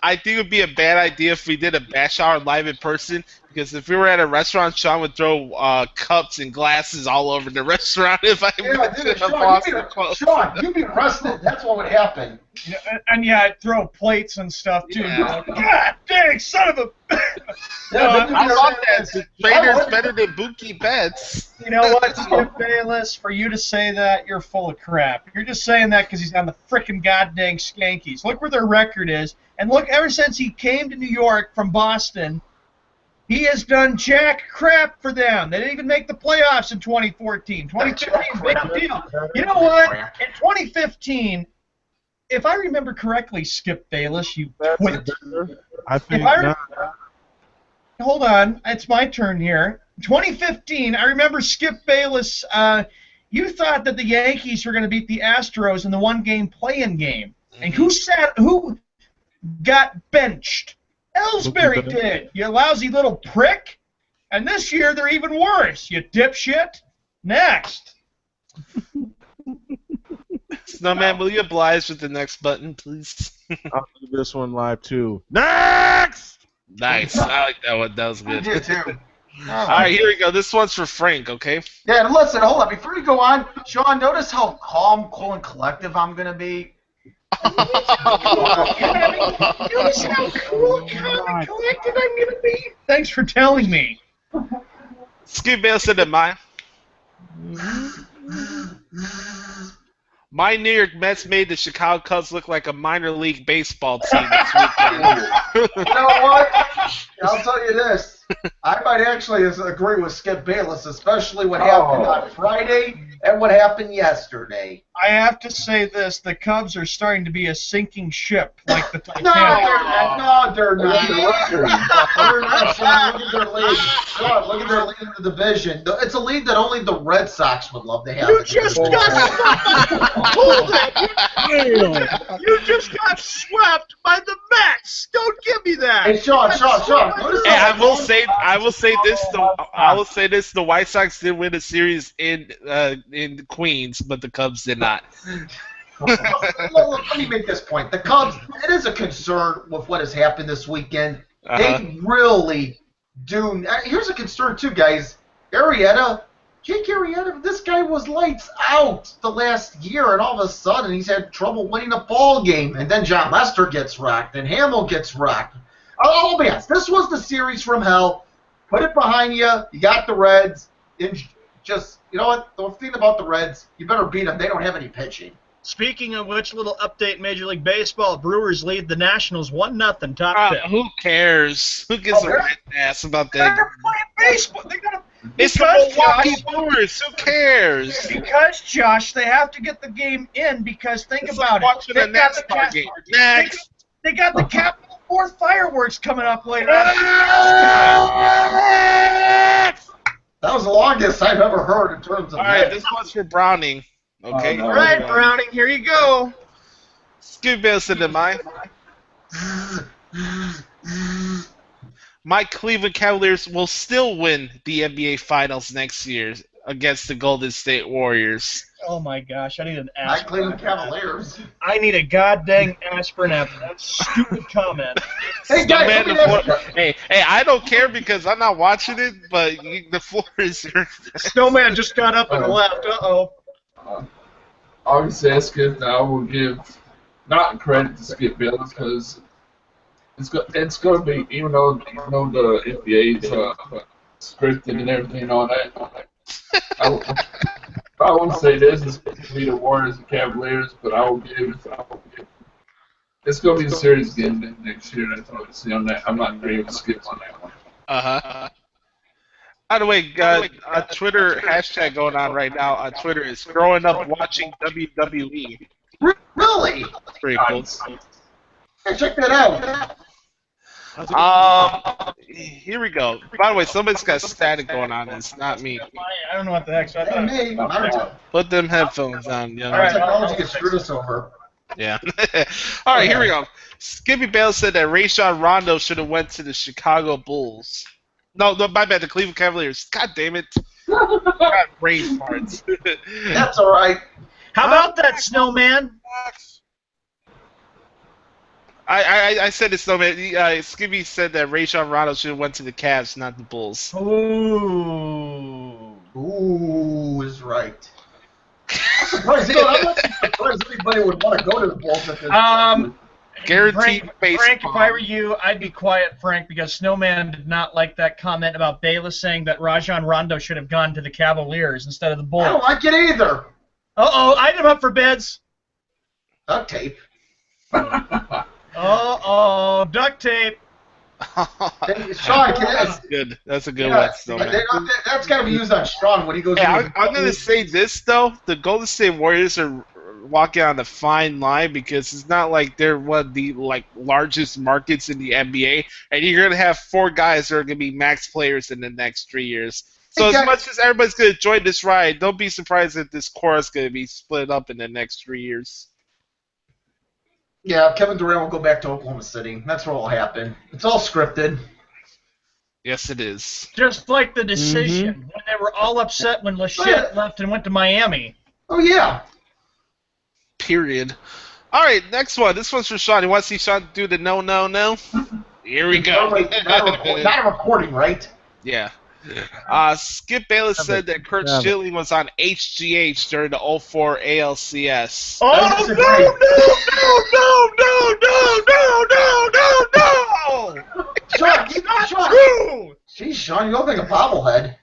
I think it would be a bad idea if we did a bash hour live in person, Because if we were at a restaurant, Sean would throw cups and glasses all over the restaurant if I mentioned a Boston quote. Sean, you'd be arrested. That's what would happen. Yeah, and yeah, I'd throw plates and stuff too. Yeah. Like, God dang, son of a! I love that. The trader's better than Mookie Betts. You know what, Skip Bayless? For you to say that, you're full of crap. You're just saying that because he's on the frickin' goddamn Skankies. Look where their record is, and look, ever since he came to New York from Boston, he has done jack crap for them. They didn't even make the playoffs in 2014. 2015, big deal. You know what? In 2015, if I remember correctly, Skip Bayless, you quit. I think not. Hold on, it's my turn here. 2015, I remember Skip Bayless. You thought that the Yankees were going to beat the Astros in the one-game play-in game, and who got benched? Ellsbury did. You lousy little prick. And this year they're even worse. You dipshit. Next. Snowman, will you oblige with the next button, please? I'll do this one live too. Next. Nice. I like that one. That was good. I did too. All right, here we go. This one's for Frank, okay? Yeah, and listen, hold on. Before you go on, Sean, notice how calm, cool, and collective I'm going to be? Notice how cool, calm, and collected I'm going to be? Thanks for telling me. Skip Bayless said that mine. My New York Mets made the Chicago Cubs look like a minor league baseball team this weekend. You know what? I'll tell you this. I might actually agree with Skip Bayless, especially what happened on Friday and what happened yesterday. I have to say this. The Cubs are starting to be a sinking ship like the Titanic. No, they're not. They're not. Sean, look at their lead. Sean, look at their lead in the division. It's a lead that only the Red Sox would love to have. You just got hold it. You just got swept by the Mets. Don't give me that. Hey, Sean. Hey, I will say this. The White Sox did win a series in Queens, but the Cubs did not. Let me make this point. The Cubs, it is a concern with what has happened this weekend. They really do. Here's a concern, too, guys. Jake Arrieta, this guy was lights out the last year, and all of a sudden he's had trouble winning a ball game. And then John Lester gets rocked, and Hamill gets rocked. I'll be honest, this was the series from hell. Put it behind you. You got the Reds. Just, you know what? The thing about the Reds, you better beat them. They don't have any pitching. Speaking of which, little update, Major League Baseball. Brewers lead the Nationals 1-0 top fifth. Who cares? Who gives a rat's ass about that? They're playing baseball. It's the Milwaukee Brewers. Who cares? Because, Josh, they have to get the game in because think about it. They got the game. Next. They got the Capitol 4th fireworks coming up later. That was the longest I've ever heard in terms of. All right, this one's for Browning. Okay. All right, Browning, here you go. Skip Bayless into mine. My Cleveland Cavaliers will still win the NBA Finals next year against the Golden State Warriors. Oh my gosh, I need an My aspirin. Cleveland Cavaliers. I need a goddamn aspirin after that stupid comment. Hey guys, let me ask you- Hey, I don't care because I'm not watching it, but the floor is yours. Snowman just got up and left. Uh-oh. Obviously, I Skip. I will give not credit to Skip Bayless because it's going to be even though the NBA is scripted and everything and all that. I won't say this is going to be the Warriors and Cavaliers, but I will give. It's going to be a series again next year. That's what I see on that. I'm not agreeing with Skip on that one. By the way, Twitter hashtag going on right now on Twitter is growing up watching WWE. Really? Pretty cool. Hey, check that out. Here we go. By the way, somebody's got static going on. It's not me. I don't know what the heck's that. Hey, Put them headphones on, young. All right. technology can screw us over. Yeah. All right, here we go. Skippy Bale said that Rajon Rondo should have went to the Chicago Bulls. No, my bad. The Cleveland Cavaliers. God damn it. God, brain farts. That's all right. How about that, Snowman? I said it, Snowman. Skibby said that Rajon Rondo should have went to the Cavs, not the Bulls. Ooh, is right. I'm surprised. I'm not surprised anybody would want to go to the Bulls at this. Guaranteed baseball. Frank, if I were you, I'd be quiet, Frank, because Snowman did not like that comment about Bayless saying that Rajon Rondo should have gone to the Cavaliers instead of the Bulls. I don't like it either. Item up for bids. Duct tape. Duct tape. Hey, Sean, that's good. That's a good one, Snowman. That's got to be used on Sean when he goes. Hey, I'm going to say this, though. The Golden State Warriors are walking on a fine line because it's not like they're one of the largest markets in the NBA, and you're going to have 4 guys that are going to be max players in the next 3 years. So as much as everybody's going to join this ride, don't be surprised if this core is going to be split up in the next 3 years. Yeah, Kevin Durant will go back to Oklahoma City. That's what will happen. It's all scripted. Yes, it is. Just like the decision when they were all upset when Lachette left and went to Miami. Oh, yeah. Period. All right, next one. This one's for Sean. You want to see Sean do the no? Here we go. Not a recording, right? Yeah. Skip Bayless said that Kurt Schilling was on HGH during the 04 ALCS. No! Sean, Jeez, Sean, you look like a bobblehead.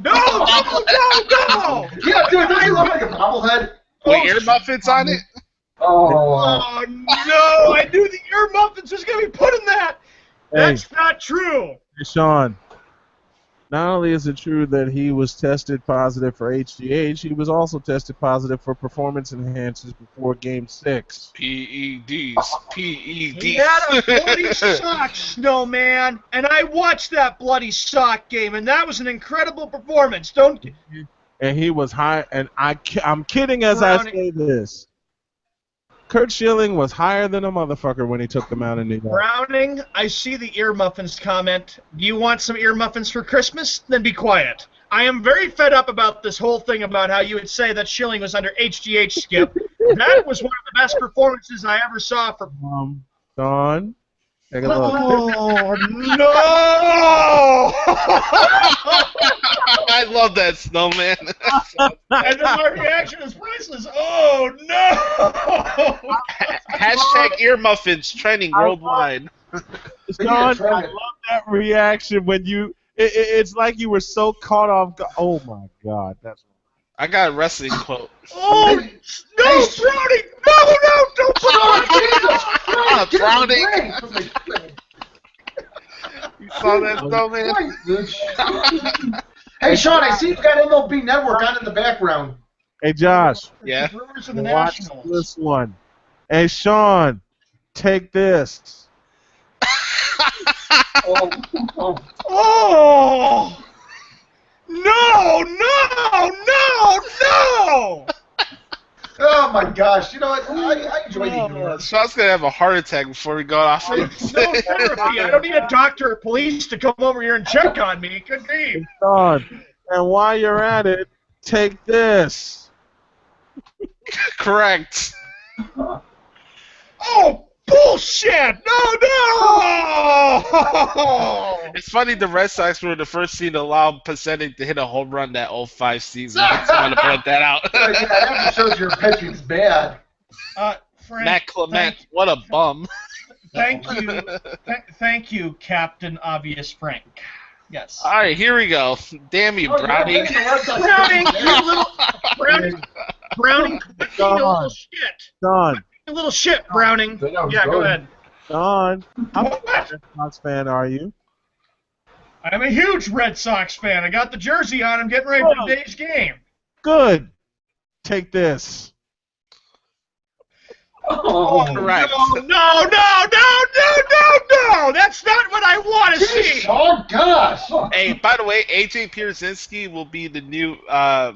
No! Yeah, dude, doesn't he look like a bobblehead? With ear muffins on it? Oh, no! I knew the ear muffins was going to be put in that! That's not true! Hey, Sean. Not only is it true that he was tested positive for HGH, he was also tested positive for performance enhancers before Game 6. PEDs. He had a bloody sock, Snowman, and I watched that bloody sock game, and that was an incredible performance. And he was high, and I'm kidding as I say this. Kurt Schilling was higher than a motherfucker when he took them out in New York. Browning, I see the ear muffins comment. Do you want some ear muffins for Christmas? Then be quiet. I am very fed up about this whole thing about how you would say that Schilling was under HGH, Skip. That was one of the best performances I ever saw for... Don, take a look. Oh, no! I love that, Snowman. And then my reaction is priceless. Oh, no! #, ear muffins trending worldwide. Don, I love that reaction when you... It's like you were so caught off... Oh, my God. That's... I got a wrestling quote. Oh, no, Browning! No, don't put Browning! You saw that, Snowman? Hey, Sean, I see you've got MLB Network on in the background. Hey, Josh. Yeah? Watch this one. Hey, Sean, take this. Oh! No! Oh, my gosh. You know what? I enjoy the humor. Sean's going to have a heart attack before we go off. No therapy. I don't need a doctor or police to come over here and check on me. Good grief. Hey, Sean, and while you're at it, take this. Correct. Oh, bullshit! No! It's funny the Red Sox were the first team to allow Pacetic to hit a home run that 05 season. I just want to point that out. Yeah, that shows your pitching's bad. Frank, Matt Clement, what a bum. Thank you. Thank you, Captain Obvious Frank. Yes. All right, here we go. Damn you, Browning. Browning, you little... Browning, you little shit. Don. You little shit, Browning. Yeah, go ahead. Don, how much Red Sox fan are you? I'm a huge Red Sox fan. I got the jersey on. I'm getting ready for today's game. Good. Take this. Oh, correct. No! That's not what I want to see. Oh, gosh. Hey, by the way, AJ Pierzynski will be the new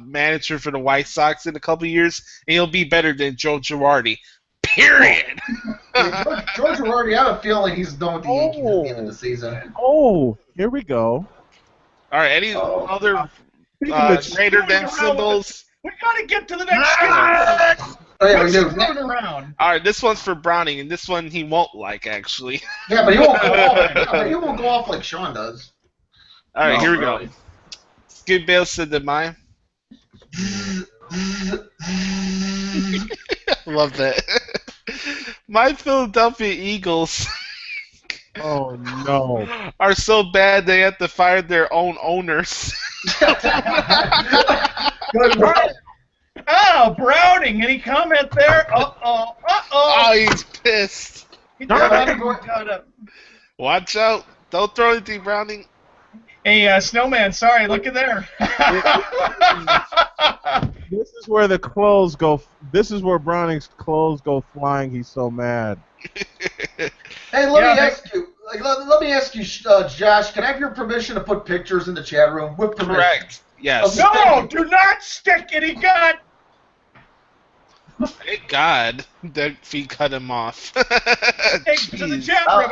manager for the White Sox in a couple years, and he'll be better than Joe Girardi. Period. George Girardi, I have a feeling he's done with the Yankees at the end of the season. Oh, here we go. All right, any other greater than symbols? We gotta get to the next game. Oh, yeah, we What's do. he moving around? All right, this one's for Browning, and this one he won't like actually. Yeah, but he won't go off. Yeah, but he won't go off like Sean does. All right, No, here we really. go. Skip Bayless said that mine. Love that. My Philadelphia Eagles Oh no. are so bad they have to fire their own owners. Good work. Oh, Browning. Any comment there? Uh-oh. Oh, he's pissed. He Yeah, got man, up. Watch out. Don't throw anything, Browning. Hey, Snowman, sorry, look at there. This is where the clothes go. This is where Browning's clothes go flying. He's so mad. Hey, let me ask you. Let me ask you, Josh. Can I have your permission to put pictures in the chat room? With permission. Correct. Yes. No, do not stick any gun. Thank God that he cut him off. Hey, to the Jeez. chat room.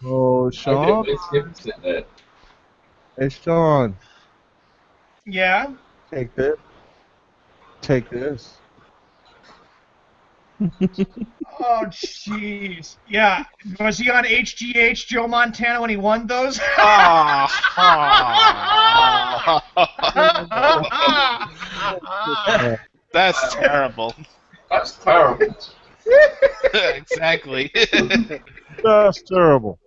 Oh, Sean. I didn't skip that. Hey, Sean. Yeah. Take this. Take this. Oh, jeez. Yeah. Was he on HGH Joe Montana when he won those? That's terrible. That's terrible. Exactly. That's terrible.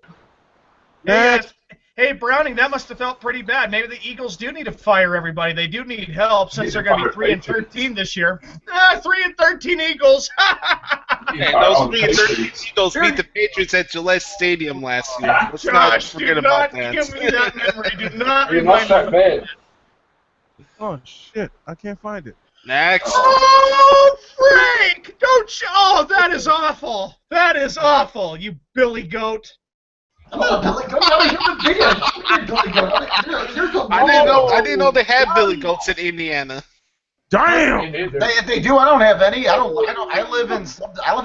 Next. Hey, Browning, that must have felt pretty bad. Maybe the Eagles do need to fire everybody. They do need help since they're going to be 3-13 this year. 3-13 Eagles. Hey, those 3-13 Eagles beat the Patriots at Gillette Stadium last year. Let's not Josh, forget do about not that. give me that memory. Do not You're not remind that me. bad. Oh, shit. I can't find it. Next. Oh, Frank! Don't you? Oh, that is awful. That is awful, you Billy Goat. I'm not a Billy Goat. I'm a human being. I'm a Billy Goat. You're the I didn't know they had Billy Goats in Indiana. Damn! If they do, I don't have any. I live in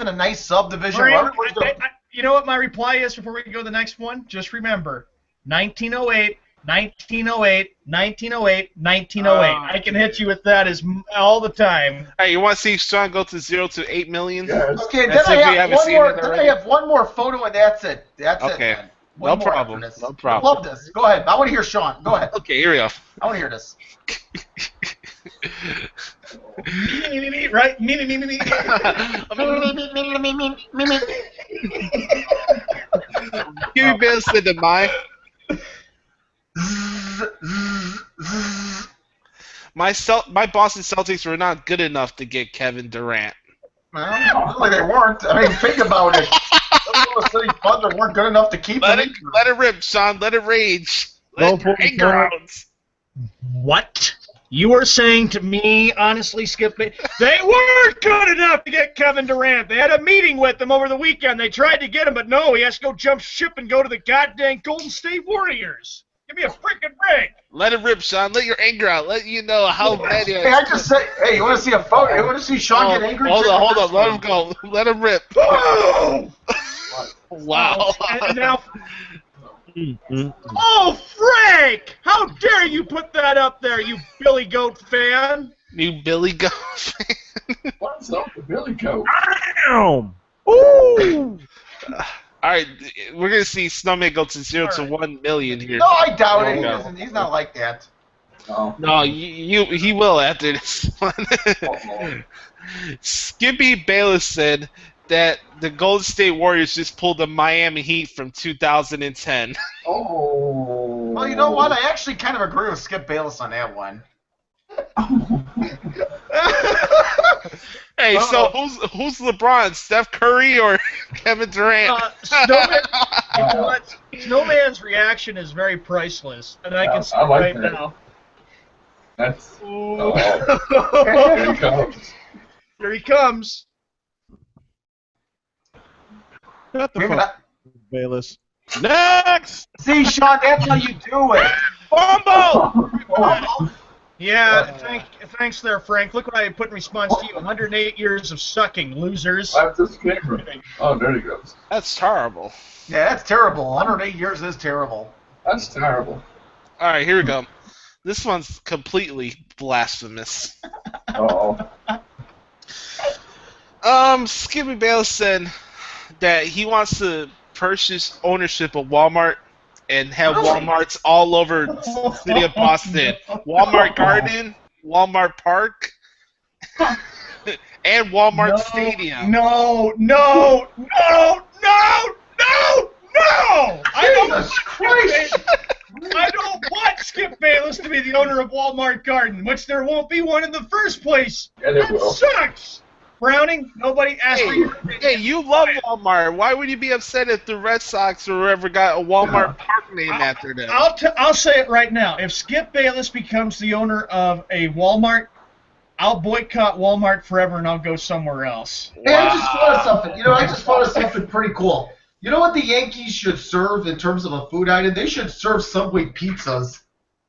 a nice subdivision. Frank, Where everyone's you know what my reply is before we go to the next one? Just remember, 1908, 1908, 1908, 1908. I can hit you with that all the time. Hey, you want to see Sean go to 0 to 8 million? Yes. Okay, As then if we I have haven't one seen more. it Then I already. have one more photo, and that's it. That's Okay. it, man. One No more problem. after this. No I problem. love this. Go ahead. I want to hear Sean. Go ahead. Okay, here we go. I want to hear this. Me, right? Me. Huey Bill said to mine. My Boston Celtics were not good enough to get Kevin Durant. Well, really they weren't. I mean, think about it. Those City Thunder weren't good enough to keep Let him. it rip, Sean. Let it rage. Go Let your for it, anger Sean. out. What? You were saying to me, honestly, Skip, they weren't good enough to get Kevin Durant. They had a meeting with him over the weekend. They tried to get him, but no, he has to go jump ship and go to the goddamn Golden State Warriors. Give me a freaking break. Let it rip, Sean. Let your anger out. Let you know how bad you Hey, I just say, hey, you want to see a photo? You want to see Sean get angry? Hold on. Let him go. Let him rip. Oh! Wow. And now, oh, Frank! How dare you put that up there, you Billy Goat fan? New Billy Goat fan. What's up with Billy Goat? Damn! Ooh! All right, we're gonna see Snowman go to 0 to 1 million here. No, I doubt There it. you He go. doesn't. He's not like that. No. No, he will after this one. Skippy Bayless said that the Golden State Warriors just pulled the Miami Heat from 2010. Oh. Well, you know what? I actually kind of agree with Skip Bayless on that one. Hey, so who's LeBron? Steph Curry or Kevin Durant? You know what? Snowman's reaction is very priceless, and I can see I it like right that. now. That's. Ooh. Oh. Here he comes. Here he comes. Shut the Maybe fuck not. up, Bayless. Next! See, Sean, that's how you do it. Fumble! Yeah, thanks there, Frank. Look what I put in response to you. 108 years of sucking, losers. I'm just kidding. Oh, there he goes. That's terrible. Yeah, that's terrible. 108 years is terrible. That's terrible. All right, here we go. This one's completely blasphemous. Uh-oh. Skippy Bayless said that he wants to purchase ownership of Walmart and have Walmarts all over the city of Boston. Walmart Garden, Walmart Park, and Walmart Stadium. No! Jesus Christ! I don't want Skip Bayless to be the owner of Walmart Garden, which there won't be one in the first place. And it That will. sucks. Browning, nobody asked you. Hey, you love Walmart. Why would you be upset if the Red Sox or whoever got a Walmart Park named after them? I'll say it right now. If Skip Bayless becomes the owner of a Walmart, I'll boycott Walmart forever and I'll go somewhere else. Hey, I just thought of something. I just thought of something pretty cool. You know what the Yankees should serve in terms of a food item? They should serve Subway pizzas.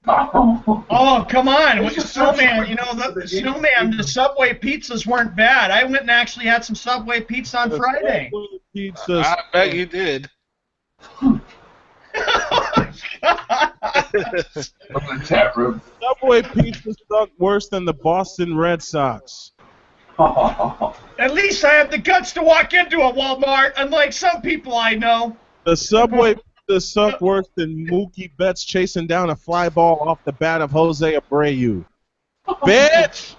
Oh, come on. With the just Snowman, serve the Snowman, the Subway pizzas weren't bad. I went and actually had some Subway pizza on Friday. Pizzas. I bet you did. From the chat room. Subway pizza suck worse than the Boston Red Sox. At least I have the guts to walk into a Walmart, unlike some people I know. The Subway pizza suck worse than Mookie Betts chasing down a fly ball off the bat of Jose Abreu. Bitch!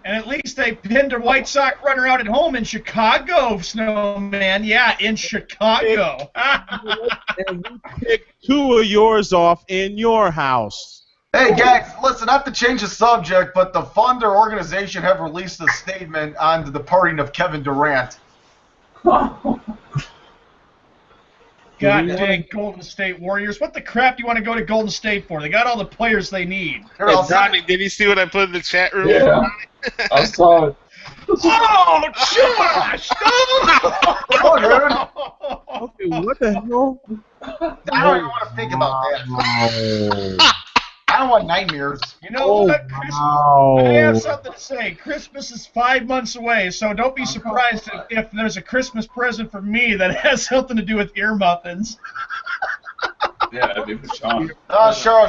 And at least they pinned a White Sox runner out at home in Chicago, Snowman. Yeah, in Chicago. And we picked two of yours off in your house. Hey guys, listen, not to change the subject, but the Thunder organization have released a statement on the departing of Kevin Durant. God dang Golden State Warriors. What the crap do you want to go to Golden State for? They got all the players they need. Here, I'll send Donnie, did you see what I put in the chat room? Yeah, I saw it. Oh, Josh! Oh, dude. Okay, what the hell? I don't even want to think about that. I don't want nightmares. You know what, Chris? I have something to say. Christmas is 5 months away, so don't be surprised if there's a Christmas present for me that has something to do with ear muffins. Yeah, that'd be for Sean.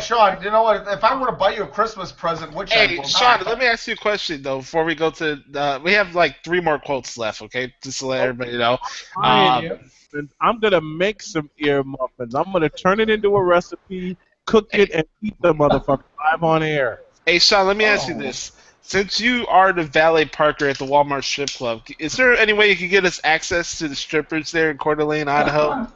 Sean, you know what? If I were to buy you a Christmas present, which I Hey, will Sean, not. let me ask you a question, though, before we go to we have, like, 3 more quotes left, okay? Just to let everybody know. And I'm going to make some ear muffins. I'm going to turn it into a recipe, cook it, and eat the motherfucker live on air. Hey, Sean, let me ask you this. Since you are the valet parker at the Walmart Strip Club, is there any way you could get us access to the strippers there in Coeur d'Alene, Idaho?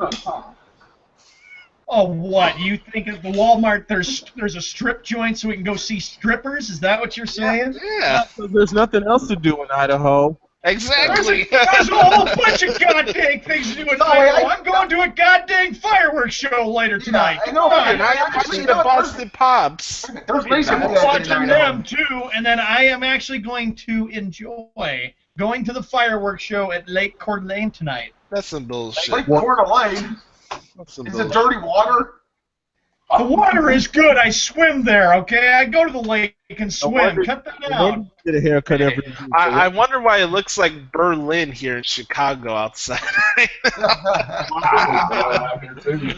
Oh, what? You think at the Walmart there's a strip joint so we can go see strippers? Is that what you're saying? Yeah, There's nothing else to do in Idaho. exactly. There's a whole bunch of goddamn things to do in Idaho. I'm going to a goddamn fireworks show later tonight. I know, And I am watching the Boston Pops. There's basically I'm watching them too, and then I am actually going to enjoy going to the fireworks show at Lake Coeur d'Alene tonight. That's some bullshit. Like Coeur d'Alene. That's some Is bullshit. it dirty water? The water is good. I swim there, okay? I go to the lake and swim. Cut that out. Get a haircut every week. I wonder why it looks like Berlin here in Chicago outside.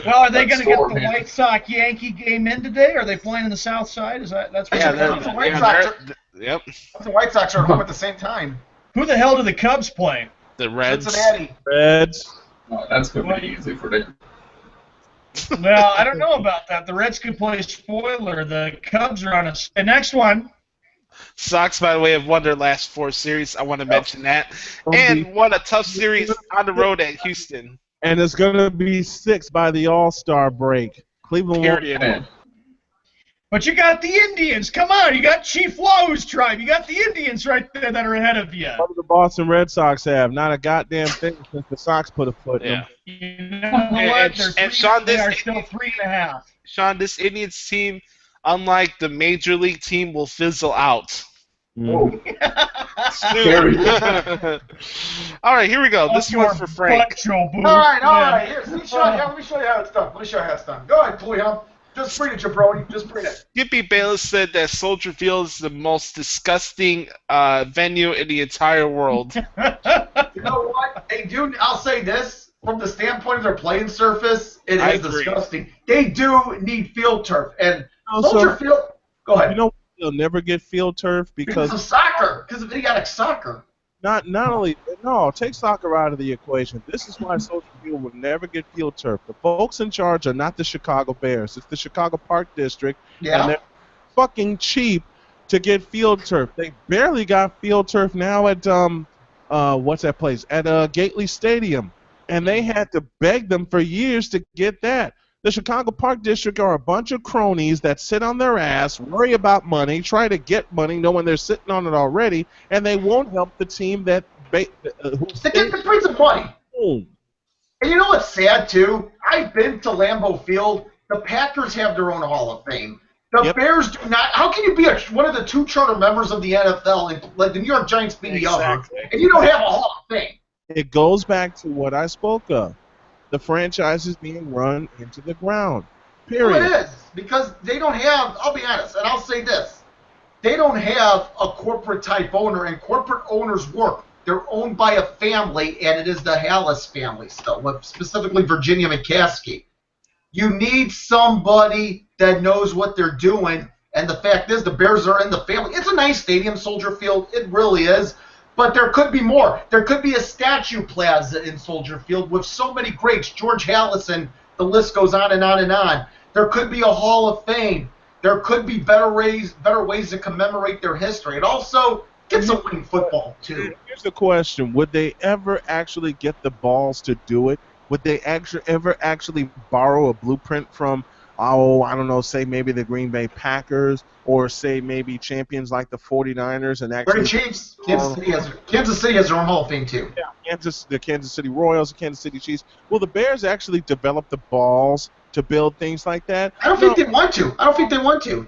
Well, are they going to get the White Sox Yankee game in today? Are they playing in the South Side? That's what Yeah, you're they're- doing? White yeah, Sox they're- yep. The White Sox are home at the same time. Who the hell do the Cubs play? The Reds. Cincinnati. Reds. Oh, that's gonna be easy for them. Well, I don't know about that. The Reds could play spoiler. The Cubs are on the next one. Sox, by the way, have won their last 4 series. I want to mention that. And won a tough series on the road at Houston. And it's going to be 6 by the All-Star break. Cleveland won't. Period. But you got the Indians. Come on, you got Chief Wahoo's tribe. You got the Indians right there that are ahead of you. What do the Boston Red Sox have? Not a goddamn thing since the Sox put a foot in them. You know what? They're Sean, they are still 3.5. Sean, this Indians team, unlike the Major League team, will fizzle out. Oh, Soon. All right, here we go. This one's for Frank. All right. Here, let me show you how it's done. Go ahead, Cleo. Just bring it, jabroni. Just bring it. Skippy Bayless said that Soldier Field is the most disgusting venue in the entire world. You know what? Hey, dude, I'll say this. From the standpoint of their playing surface, it I is agree. disgusting. They do need field turf. And Also, Soldier Field, go ahead. You know they'll never get field turf Because because of soccer. Because of idiotic soccer. Not only no, take soccer out of the equation. This is why Soldier Field will never get field turf. The folks in charge are not the Chicago Bears. It's the Chicago Park District, Yeah. and they're fucking cheap to get field turf. They barely got field turf now at what's that place? At Gately Stadium. And they had to beg them for years to get that. The Chicago Park District are a bunch of cronies that sit on their ass, worry about money, try to get money, knowing they're sitting on it already, and they won't help the team that To get the Prince of money. home. And you know what's sad, too? I've been to Lambeau Field. The Packers have their own Hall of Fame. The Yep. Bears do not. How can you be one of the 2 charter members of the NFL, and, like the New York Giants being the other, Exactly. and you don't have a Hall of Fame? It goes back to what I spoke of. The franchise is being run into the ground. Well, Period. it is, because they don't have, I'll be honest, and I'll say this, they don't have a corporate type owner, and corporate owners work. They're owned by a family, and it is the Hallis family still, specifically Virginia McCaskey. You need somebody that knows what they're doing, and the fact is the Bears are in the family. It's a nice stadium, Soldier Field. It really is. But there could be more. There could be a statue plaza in Soldier Field with so many greats. George Hallison, the list goes on and on and on. There could be a Hall of Fame. There could be better ways to commemorate their history. And also, get some winning football, too. Here's the question. Would they ever actually get the balls to do it? Would they ever actually borrow a blueprint from, I don't know, say maybe the Green Bay Packers or say maybe champions like the 49ers and actually... Chiefs. Kansas City has their own Hall of Fame, too. Yeah, the Kansas City Royals, the Kansas City Chiefs. Will the Bears actually develop the balls to build things like that? I don't think they want to.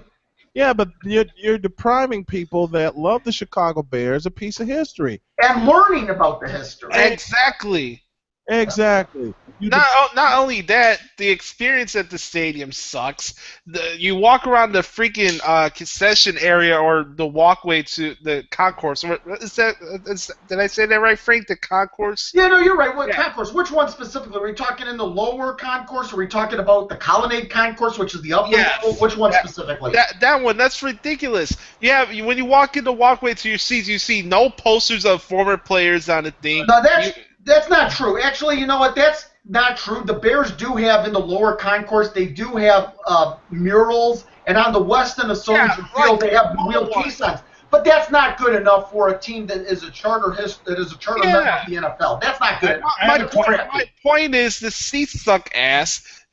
Yeah, but you're depriving people that love the Chicago Bears a piece of history. And learning about the history. Exactly. Exactly. Not only that, the experience at the stadium sucks. You walk around the freaking concession area or the walkway to the concourse. Did I say that right, Frank? The concourse? Yeah, no, you're right. What concourse? Which one specifically? Are we talking in the lower concourse? Or are we talking about the Colonnade concourse, which is the upper level? Which one specifically? That one. That's ridiculous. When you walk in the walkway to your seats, you see no posters of former players on the thing. No, that's not true. Actually, you know what? That's not true. The Bears do have in the lower concourse, they do have murals, and on the west end of Soldier Field, they have real caissons. But that's not good enough for a team that is a charter member of the NFL. That's not good enough. My point is the seats suck ass.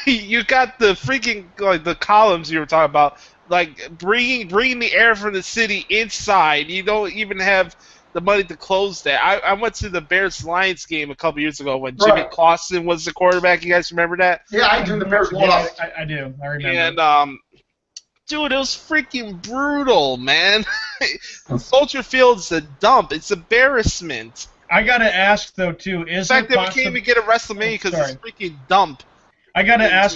You got the freaking the columns you were talking about, like bringing the air from the city inside. You don't even have the money to close that. I went to the Bears-Lions game a couple years ago when Jimmy Clausen was the quarterback. You guys remember that? Yeah, I do. The Bears lost. I do. I remember. And dude, it was freaking brutal, man. Soldier Field's a dump. It's embarrassment. I gotta ask though too. Is the fact that we can't even get a WrestleMania because it's freaking dump. I gotta ask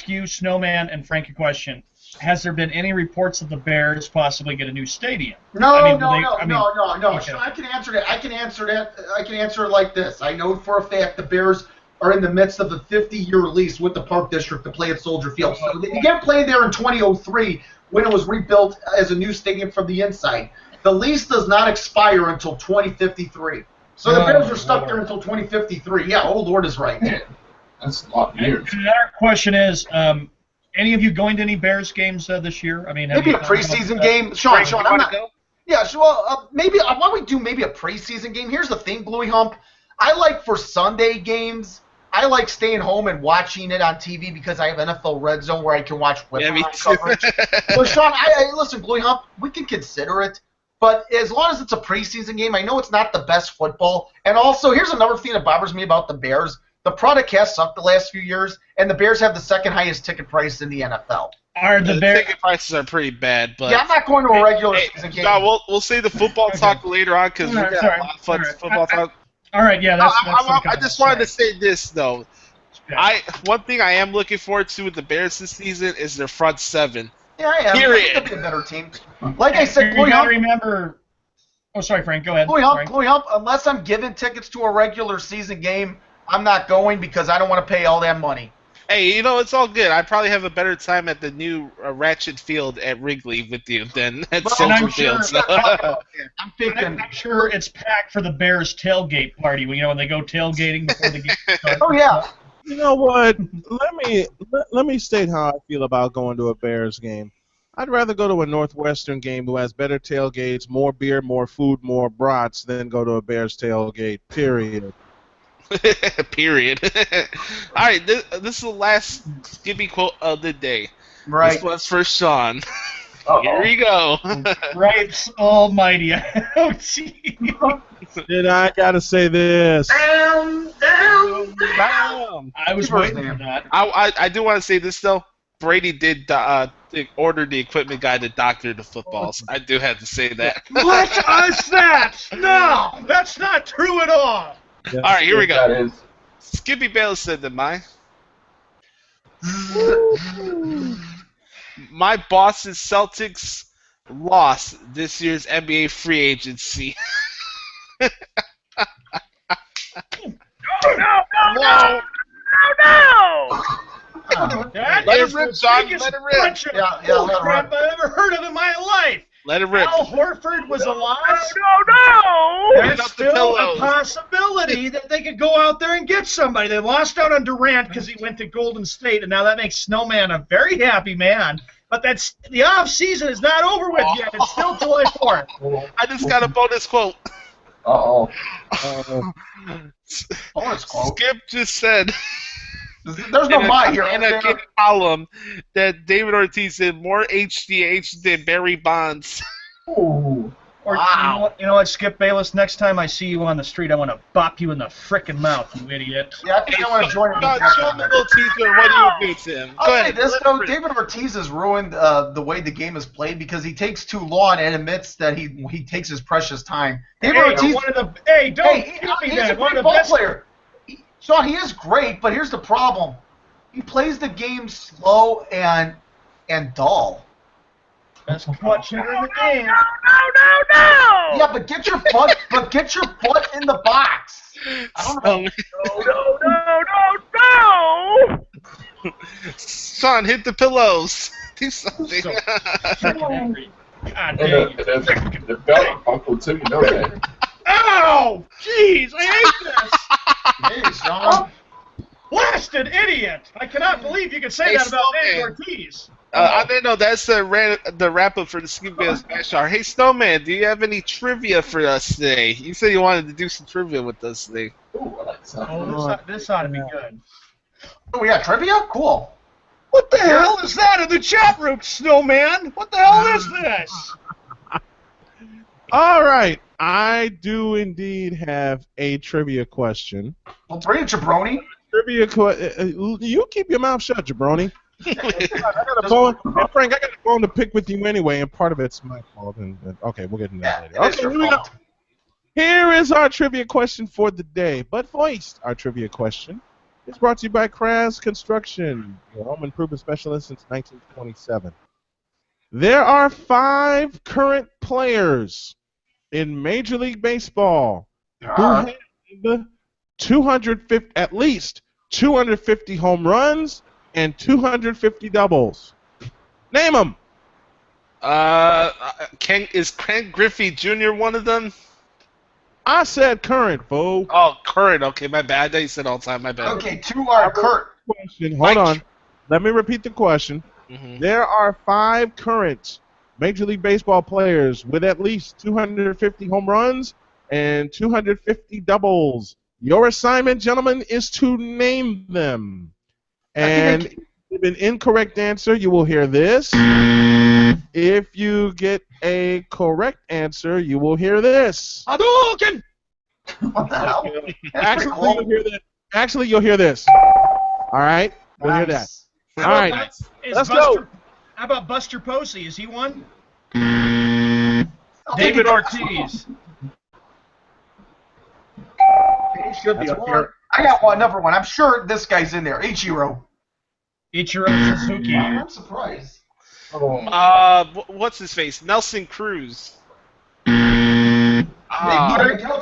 you, Snowman and Frank, a question. Has there been any reports of the Bears possibly get a new stadium? No. Okay. I can answer that. I can answer it like this. I know for a fact the Bears are in the midst of a 50-year lease with the Park District to play at Soldier Field. So they began playing there in 2003 when it was rebuilt as a new stadium from the inside. The lease does not expire until 2053. So the Bears are stuck there until 2053. Yeah, old Lord is right. That's a lot of years. Another question is, any of you going to any Bears games this year? I mean, maybe a preseason game. Sean, I'm not. Yeah, so maybe why don't we do maybe a preseason game? Here's the thing, Bluey Hump. I like for Sunday games. I like staying home and watching it on TV because I have NFL Red Zone where I can watch coverage. So Sean, listen, Bluey Hump, we can consider it, but as long as it's a preseason game, I know it's not the best football. And also, here's another thing that bothers me about the Bears. The product has sucked the last few years, and the Bears have the second highest ticket price in the NFL. The ticket prices are pretty bad, but I'm not going to a regular season game. No, we'll say the football talk later on because we got a lot of fun football talk. All right, yeah, that's I just wanted to say this though. One thing I am looking forward to with the Bears this season is their front seven. Yeah, I am. Period. They'll be a better team. Like I said, you gotta remember. Oh, sorry, Frank. Go ahead. Bluey Hump. Unless I'm given tickets to a regular season game, I'm not going because I don't want to pay all that money. Hey, it's all good. I probably have a better time at the new Ratchet Field at Wrigley with you than at Well, Soldier I'm sure- Field. So. I'm thinking. I'm sure it's packed for the Bears tailgate party. When they go tailgating before the game starts. Oh yeah. You know what? Let me state how I feel about going to a Bears game. I'd rather go to a Northwestern game who has better tailgates, more beer, more food, more brats than go to a Bears tailgate. Period. Period. All right, this is the last Skippy quote of the day. Right. This one's for Sean. Uh-oh. Here we go. Gripes Almighty. Oh, gee. Did I gotta say this? Bam. I was waiting for that. I do want to say this though. Brady did order the equipment guy to doctor the footballs. I do have to say that. What is that? No, that's not true at all. All right, here we That go. is. Skippy Bayless said that my boss's Celtics lost this year's NBA free agency. No! That Let is it rip, the John. biggest Let it rip. bunch of Yeah, let it bullcrap I've ever heard of in my life. Let it rip. Al Horford was a loss. No! There's up the still a pillows. possibility that they could go out there and get somebody. They lost out on Durant because he went to Golden State, and now that makes Snowman a very happy man. But the off season is not over with yet. It's still July 4th. I just got a bonus quote. Uh-oh. Bonus quote. Skip just said There's no in my here. in a column that David Ortiz did more HGH than Barry Bonds. Ooh. Or Wow. you know what, Skip Bayless? Next time I see you on the street, I want to bop you in the frickin' mouth, you idiot. Yeah, I think I want to join him. God, show him a little teaser. What do you do, Tim? Go I'll say ahead. this let though, it rip. David Ortiz has ruined the way the game is played because he takes too long and admits that he takes his precious time. David Hey, Ortiz, don't hey, give me he's that. a One great of the ball best. player. Sean, he is great, but here's the problem: he plays the game slow and dull. Best clutch hitter in the game. No! Yeah, but get your butt in the box. I don't know. No! Son, hit the pillows. Do something. So frickin' angry. God And dang it. the belt buckle too, you know that. Ow! Jeez, I hate this! Hey, Sean. Blasted idiot! I cannot believe you could say Hey, that about David Snowman. Ortiz. I didn't know that's the wrap up for the Scoop Bears Smash Hour. Hey, Snowman, do you have any trivia for us today? You said you wanted to do some trivia with us today. Ooh, I like that. Oh, this ought to be good. Oh, yeah, trivia? Cool. What the hell is that in the chat room, Snowman? What the hell is this? All right. I do indeed have a trivia question. Well, bring it, jabroni. You keep your mouth shut, jabroni. I got a bone, and Frank, I got a bone to pick with you anyway, and part of it's my fault. Okay, we'll get into that later. It is Okay, your here we go. fault. Here is our trivia question for the day. But first, our trivia question is brought to you by Kraz Construction, your home improvement specialist since 1927. There are 5 current players in Major League Baseball who have 250, at least 250 home runs and 250 doubles. Name them. Is Ken Griffey Jr. one of them? I said current, fool. Oh, current. Okay, my bad. I thought you said all time. My bad. Okay, 2 are Kurt. Question. Hold on. Let me repeat the question. Mhm. There are 5 current Major League Baseball players with at least 250 home runs and 250 doubles. Your assignment, gentlemen, is to name them. And if an incorrect answer, you will hear this. If you get a correct answer, you will hear this. Hadouken! What the hell? Actually, you'll hear this. All right? You'll hear that. All right. Let's go. How about Buster Posey? Is he one? I'll take David it. Ortiz. He should be That's up here. I got another one. I'm sure this guy's in there. Ichiro. Ichiro Suzuki. I'm surprised. What's his face? Nelson Cruz. Miguel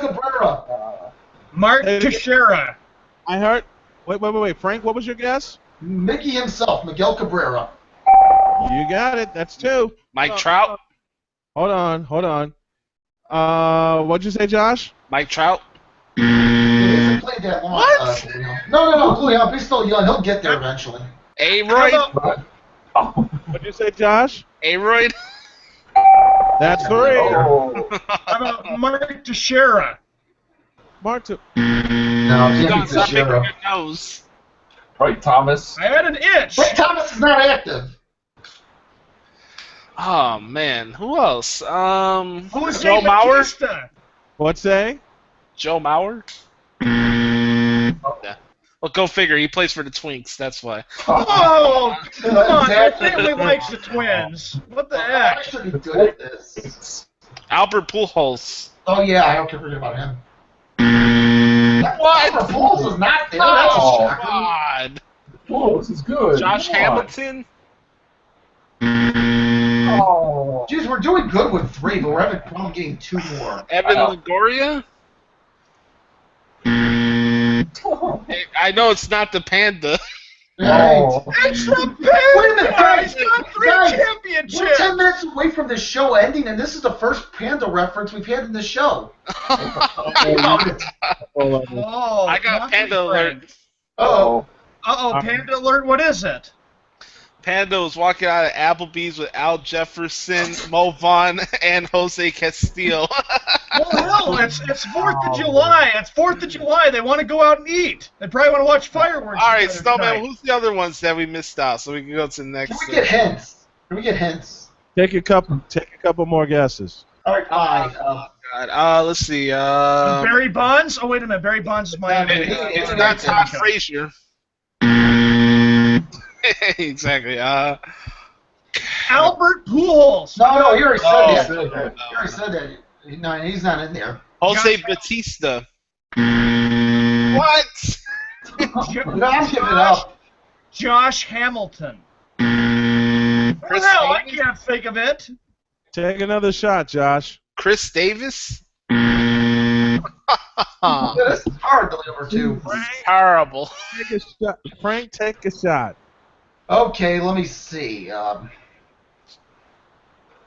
Cabrera. Mark Teixeira. I heard. Wait. Frank, what was your guess? Mickey himself, Miguel Cabrera. You got it. That's 2. Mike Trout. Hold on. What'd you say, Josh? Mike Trout. He hasn't played that long. What? No, Julio. He's still young. He'll get there eventually. A-Royd. What'd you say, Josh? A-Royd. That's 3. Oh. How about Mark Teixeira? Mark. No, he can't be Stop picking Teixeira. your nose. Right, Thomas. I had an itch. Ray Thomas is not active. Oh man, who else? Jose Joe Mauer. Batista. What's say? Joe Mauer. Yeah. Well, go figure. He plays for the Twinks. That's why. Oh, come on. My Exactly. family likes the Twins. What the I heck? should be good at this. Albert Pujols. Oh yeah, I don't care forget about him. What? Albert Pujols is not there. That's a Oh, shocker. God. Whoa, this is good. Josh Come on. Hamilton. Oh. Jeez, we're doing good with 3, but we're having problem getting 2 more. Evan Wow. Longoria. I know it's not the Panda. Oh. It's the Wait a minute, guys! He's got 3 Guys, we're championships. 10 minutes away from the show ending, and this is the first Panda reference we've had in the show. Oh, I got not Panda my alert. friend. Oh, Uh-oh, Panda alert. What is it? Panda was walking out of Applebee's with Al Jefferson, Mo Vaughn, and Jose Castillo. Well, hell, it's 4th of July. It's 4th of July. They want to go out and eat. They probably want to watch fireworks. All right, together Snowman, tonight. who's the other ones that we missed out? So we can go to the can next. we get hints? Can we get hints? Take a couple more guesses. All right, fine. God. Let's see. Barry Bonds? Oh, wait a minute. Barry Bonds is my It's not Todd Frazier. Exactly. Albert Pujols. No, you already said Oh, that. said that. You already said that. No, he's not in there. Jose Batista. What? No, I'm giving it up. Josh Hamilton. Chris Hell, I Davis? can't think of it. Take another shot, Josh. Chris Davis? Yeah, this is hard to deliver to. Terrible. Take a shot. Frank, take a shot. Okay, let me see.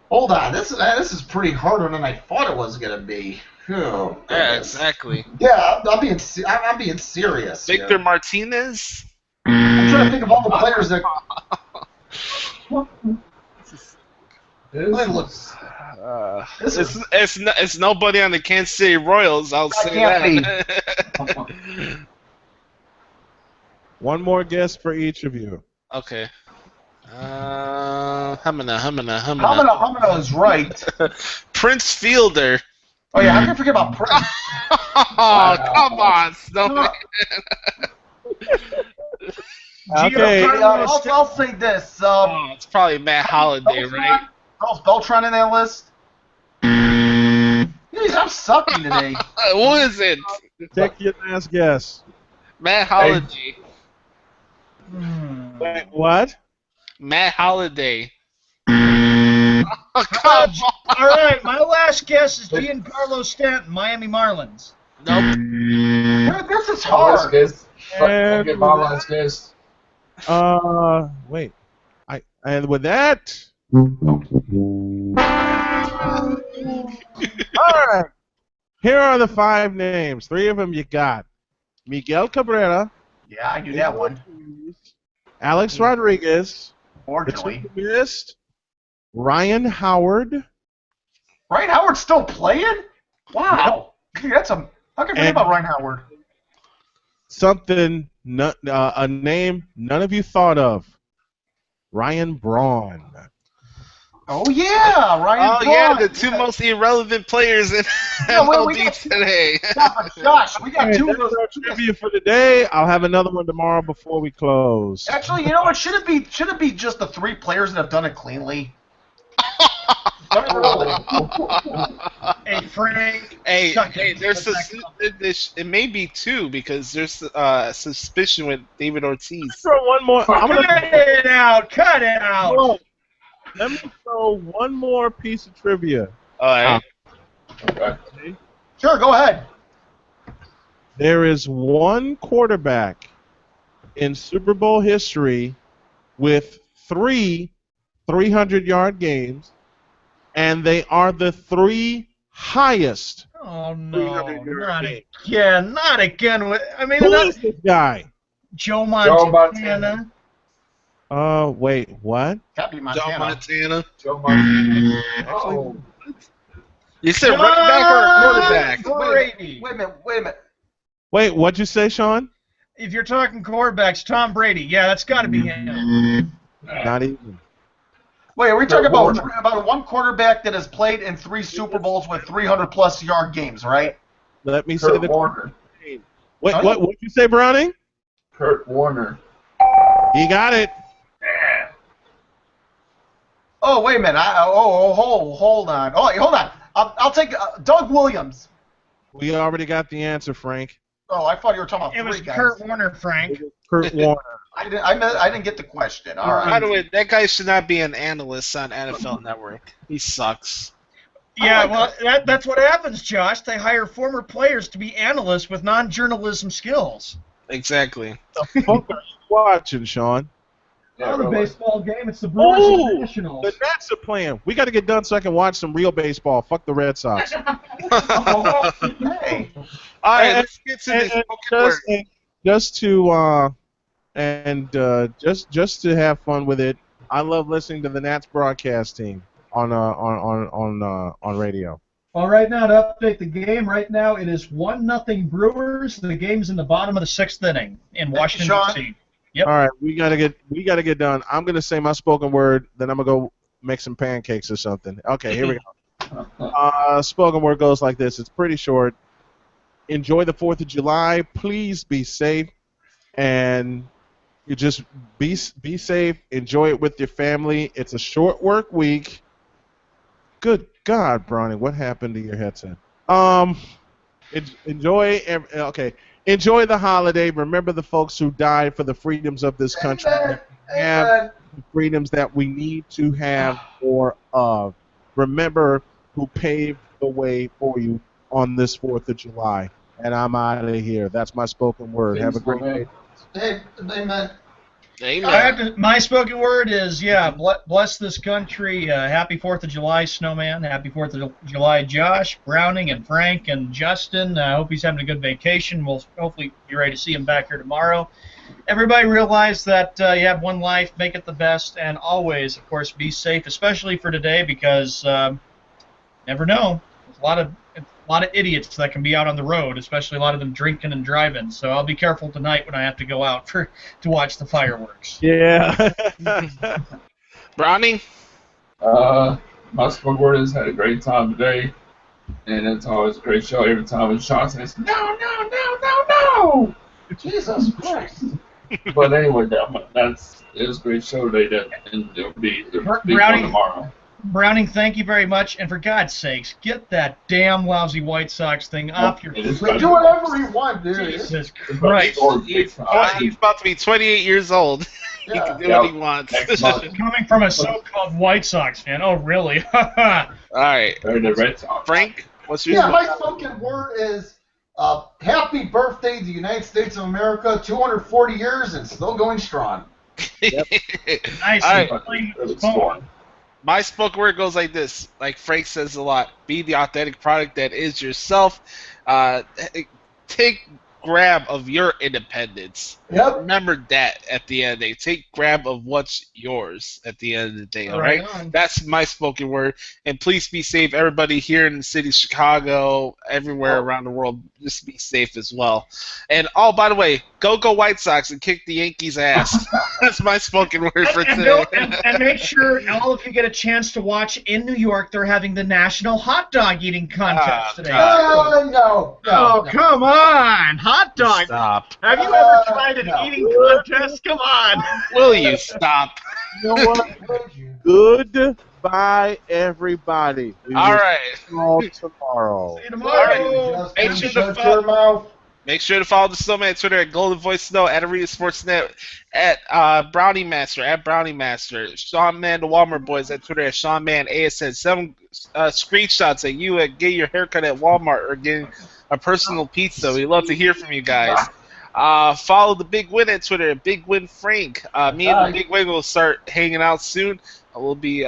Hold on, this is pretty harder than I thought it was gonna be. Oh, Yeah, goodness. exactly. Yeah, I'm being serious. Victor here. Martinez? I'm trying to think of all the players that. Let me look. This is It's nobody on the Kansas City Royals, I'll say can't that. One more guess for each of you. Okay. Humana. Humana is right. Prince Fielder. Oh yeah, how can I forget about Prince? Oh, come on, Snowman. Okay. I'll say this. Oh, it's probably Matt Holliday, right? Carlos Beltran in that list. Jeez, I'm sucking today. Who is it? Take your last guess. Matt Holliday. Wait, what? Matt Holliday. Oh, come on. All right, my last guess is Giancarlo Stanton, Miami Marlins. Nope. This is Oh, that's hard. good. I And get my last guess. wait. And with that. All right. Here are the 5 names. 3 of them you got. Miguel Cabrera, Yeah, I knew that one. Alex Rodriguez, the Fortunately, 2 you missed, Ryan Howard, Ryan Howard's still playing. Wow, that's a. How can I forget And- about Ryan Howard? something, a name none of you thought of. Ryan Braun. Oh yeah, Ryan. Oh, yeah, Braun. the 2 most irrelevant players in Yeah, well, we MLB got- today. Yeah, but Josh, we got Hey, 2 of that's those. our trivia for today. I'll have another one tomorrow before we close. Actually, you know what? Should it be just the 3 players that have done it cleanly? Hey, Frank. Hey, Chuck hey, it. there's Let's it may be 2 because there's suspicion with David Ortiz. Throw one more. I'm Cut gonna it out. Cut it out. let me throw one more piece of trivia. All right. Okay. Sure, go ahead. There is one quarterback in Super Bowl history with 3 300-yard games, and they are the 3 highest. Oh, no. 300-yard Not games. again. Not again. I mean, Who is this guy? Joe Montana. Montana. Wait, what? Can't be Joe Montana. Montana. Joe Montana. Oh. You said running back or quarterback? Brady. Wait a minute. Wait, what'd you say, Sean? If you're talking quarterbacks, Tom Brady. Yeah, that's got to be him. Not even. Wait, are we talking about one quarterback that has played in 3 Super Bowls with 300-plus yard games, right? Let me say Kurt the Warner. name. What'd you say, Browning? Kurt Warner. You got it. Oh, wait a minute. Hold on. Oh, hold on. I'll take Doug Williams. We already got the answer, Frank. Oh, I thought you were talking about It was 3 guys. Kurt Warner, Frank. Kurt Warner. I didn't get the question. All right. By the way, that guy should not be an analyst on NFL Network. He sucks. Yeah, well, that's what happens, Josh. They hire former players to be analysts with non-journalism skills. Exactly. The fuck are you watching, Sean? Yeah, On a really. baseball game, it's the Brewers and the Nationals. The Nats are playing. We got to get done so I can watch some real baseball. Fuck the Red Sox. Hey. All right, And- let's get to this. Just to have fun with it, I love listening to the Nats broadcast team on radio. Well, right now, to update the game, right now it is 1-0 Brewers. The game's in the bottom of the 6th inning in Washington, Sean. D.C. Yep. All right, we gotta get done. I'm gonna say my spoken word, then I'm gonna go make some pancakes or something. Okay, here we go. Spoken word goes like this. It's pretty short. Enjoy the 4th of July. Please be safe, and you just be safe. Enjoy it with your family. It's a short work week. Good God, Bronny, what happened to your headset? Enjoy. Enjoy the holiday. Remember the folks who died for the freedoms of this country. Have the freedoms that we need to have more of. Remember who paved the way for you on this 4th of July. And I'm out of here. That's my spoken word. Have a great day. Hey, man. Amen. My spoken word is, bless this country. Happy 4th of July, Snowman. Happy 4th of July, Josh, Browning, and Frank, and Justin. I hope he's having a good vacation. We'll hopefully be ready to see him back here tomorrow. Everybody realize that you have one life, make it the best, and always, of course, be safe, especially for today because never know. There's a lot of idiots that can be out on the road, especially a lot of them drinking and driving. So I'll be careful tonight when I have to go out to watch the fireworks. Yeah. Brownie? My spoken word is had a great time today, and it's always a great show every time when Sean says, no! Jesus Christ. But anyway, it was a great show today, and it'll be one tomorrow. Browning, thank you very much, and for God's sakes, get that damn lousy White Sox thing off your Do whatever you want, dude. Jesus Christ. He's about to be 28 years old. He can do what he wants. Coming from a so-called White Sox fan. Oh, really? All right. The Red Sox. Frank, what's your my spoken word is happy birthday to the United States of America, 240 years and still going strong. Nice. All right. My spoken word goes like this. Like Frank says a lot. Be the authentic product that is yourself. Take grab of your independence. Yep. Remember that at the end of the day. Take grab of what's yours at the end of the day. All right? on. That's my spoken word. And please be safe. Everybody here in the city of Chicago, everywhere around the world, just be safe as well. And, by the way, go White Sox and kick the Yankees' ass. That's my spoken word for today. And make sure all of you get a chance to watch in New York. They're having the National Hot Dog Eating Contest today. No. Come on. Hot dog. Stop. Have you ever tried an eating contest? Come on. Will you stop? You know what? Goodbye, everybody. All right. All tomorrow. See you tomorrow. All right. Make sure to follow the Snowman Twitter at Golden Voice Snow, at Arena Sportsnet, at Brownie Master, at Brownie Master, Sean Man, the Walmart Boys at Twitter at Sean Man ASN. Send screenshots at you at getting your haircut at Walmart or getting a personal pizza. We'd love to hear from you guys. Follow the Big Win at Twitter, Big Win Frank. Me and the Big Win will start hanging out soon. We'll be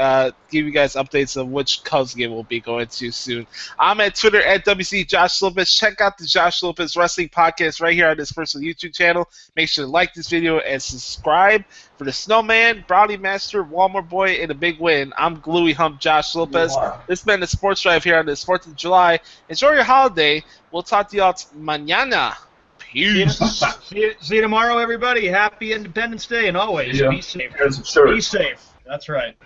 give you guys updates of which Cubs game we'll be going to soon. I'm at Twitter at WC Josh Lopez. Check out the Josh Lopez Wrestling Podcast right here on this personal YouTube channel. Make sure to like this video and subscribe. For the Snowman, Brownie Master, Walmart Boy, and the Big Win, I'm Gluey Hump Josh Lopez. This has been the Sports Drive here on this 4th of July. Enjoy your holiday. We'll talk to y'all mañana. Peace. See you tomorrow, everybody. Happy Independence Day, and always be safe. Sure. Be safe. That's right.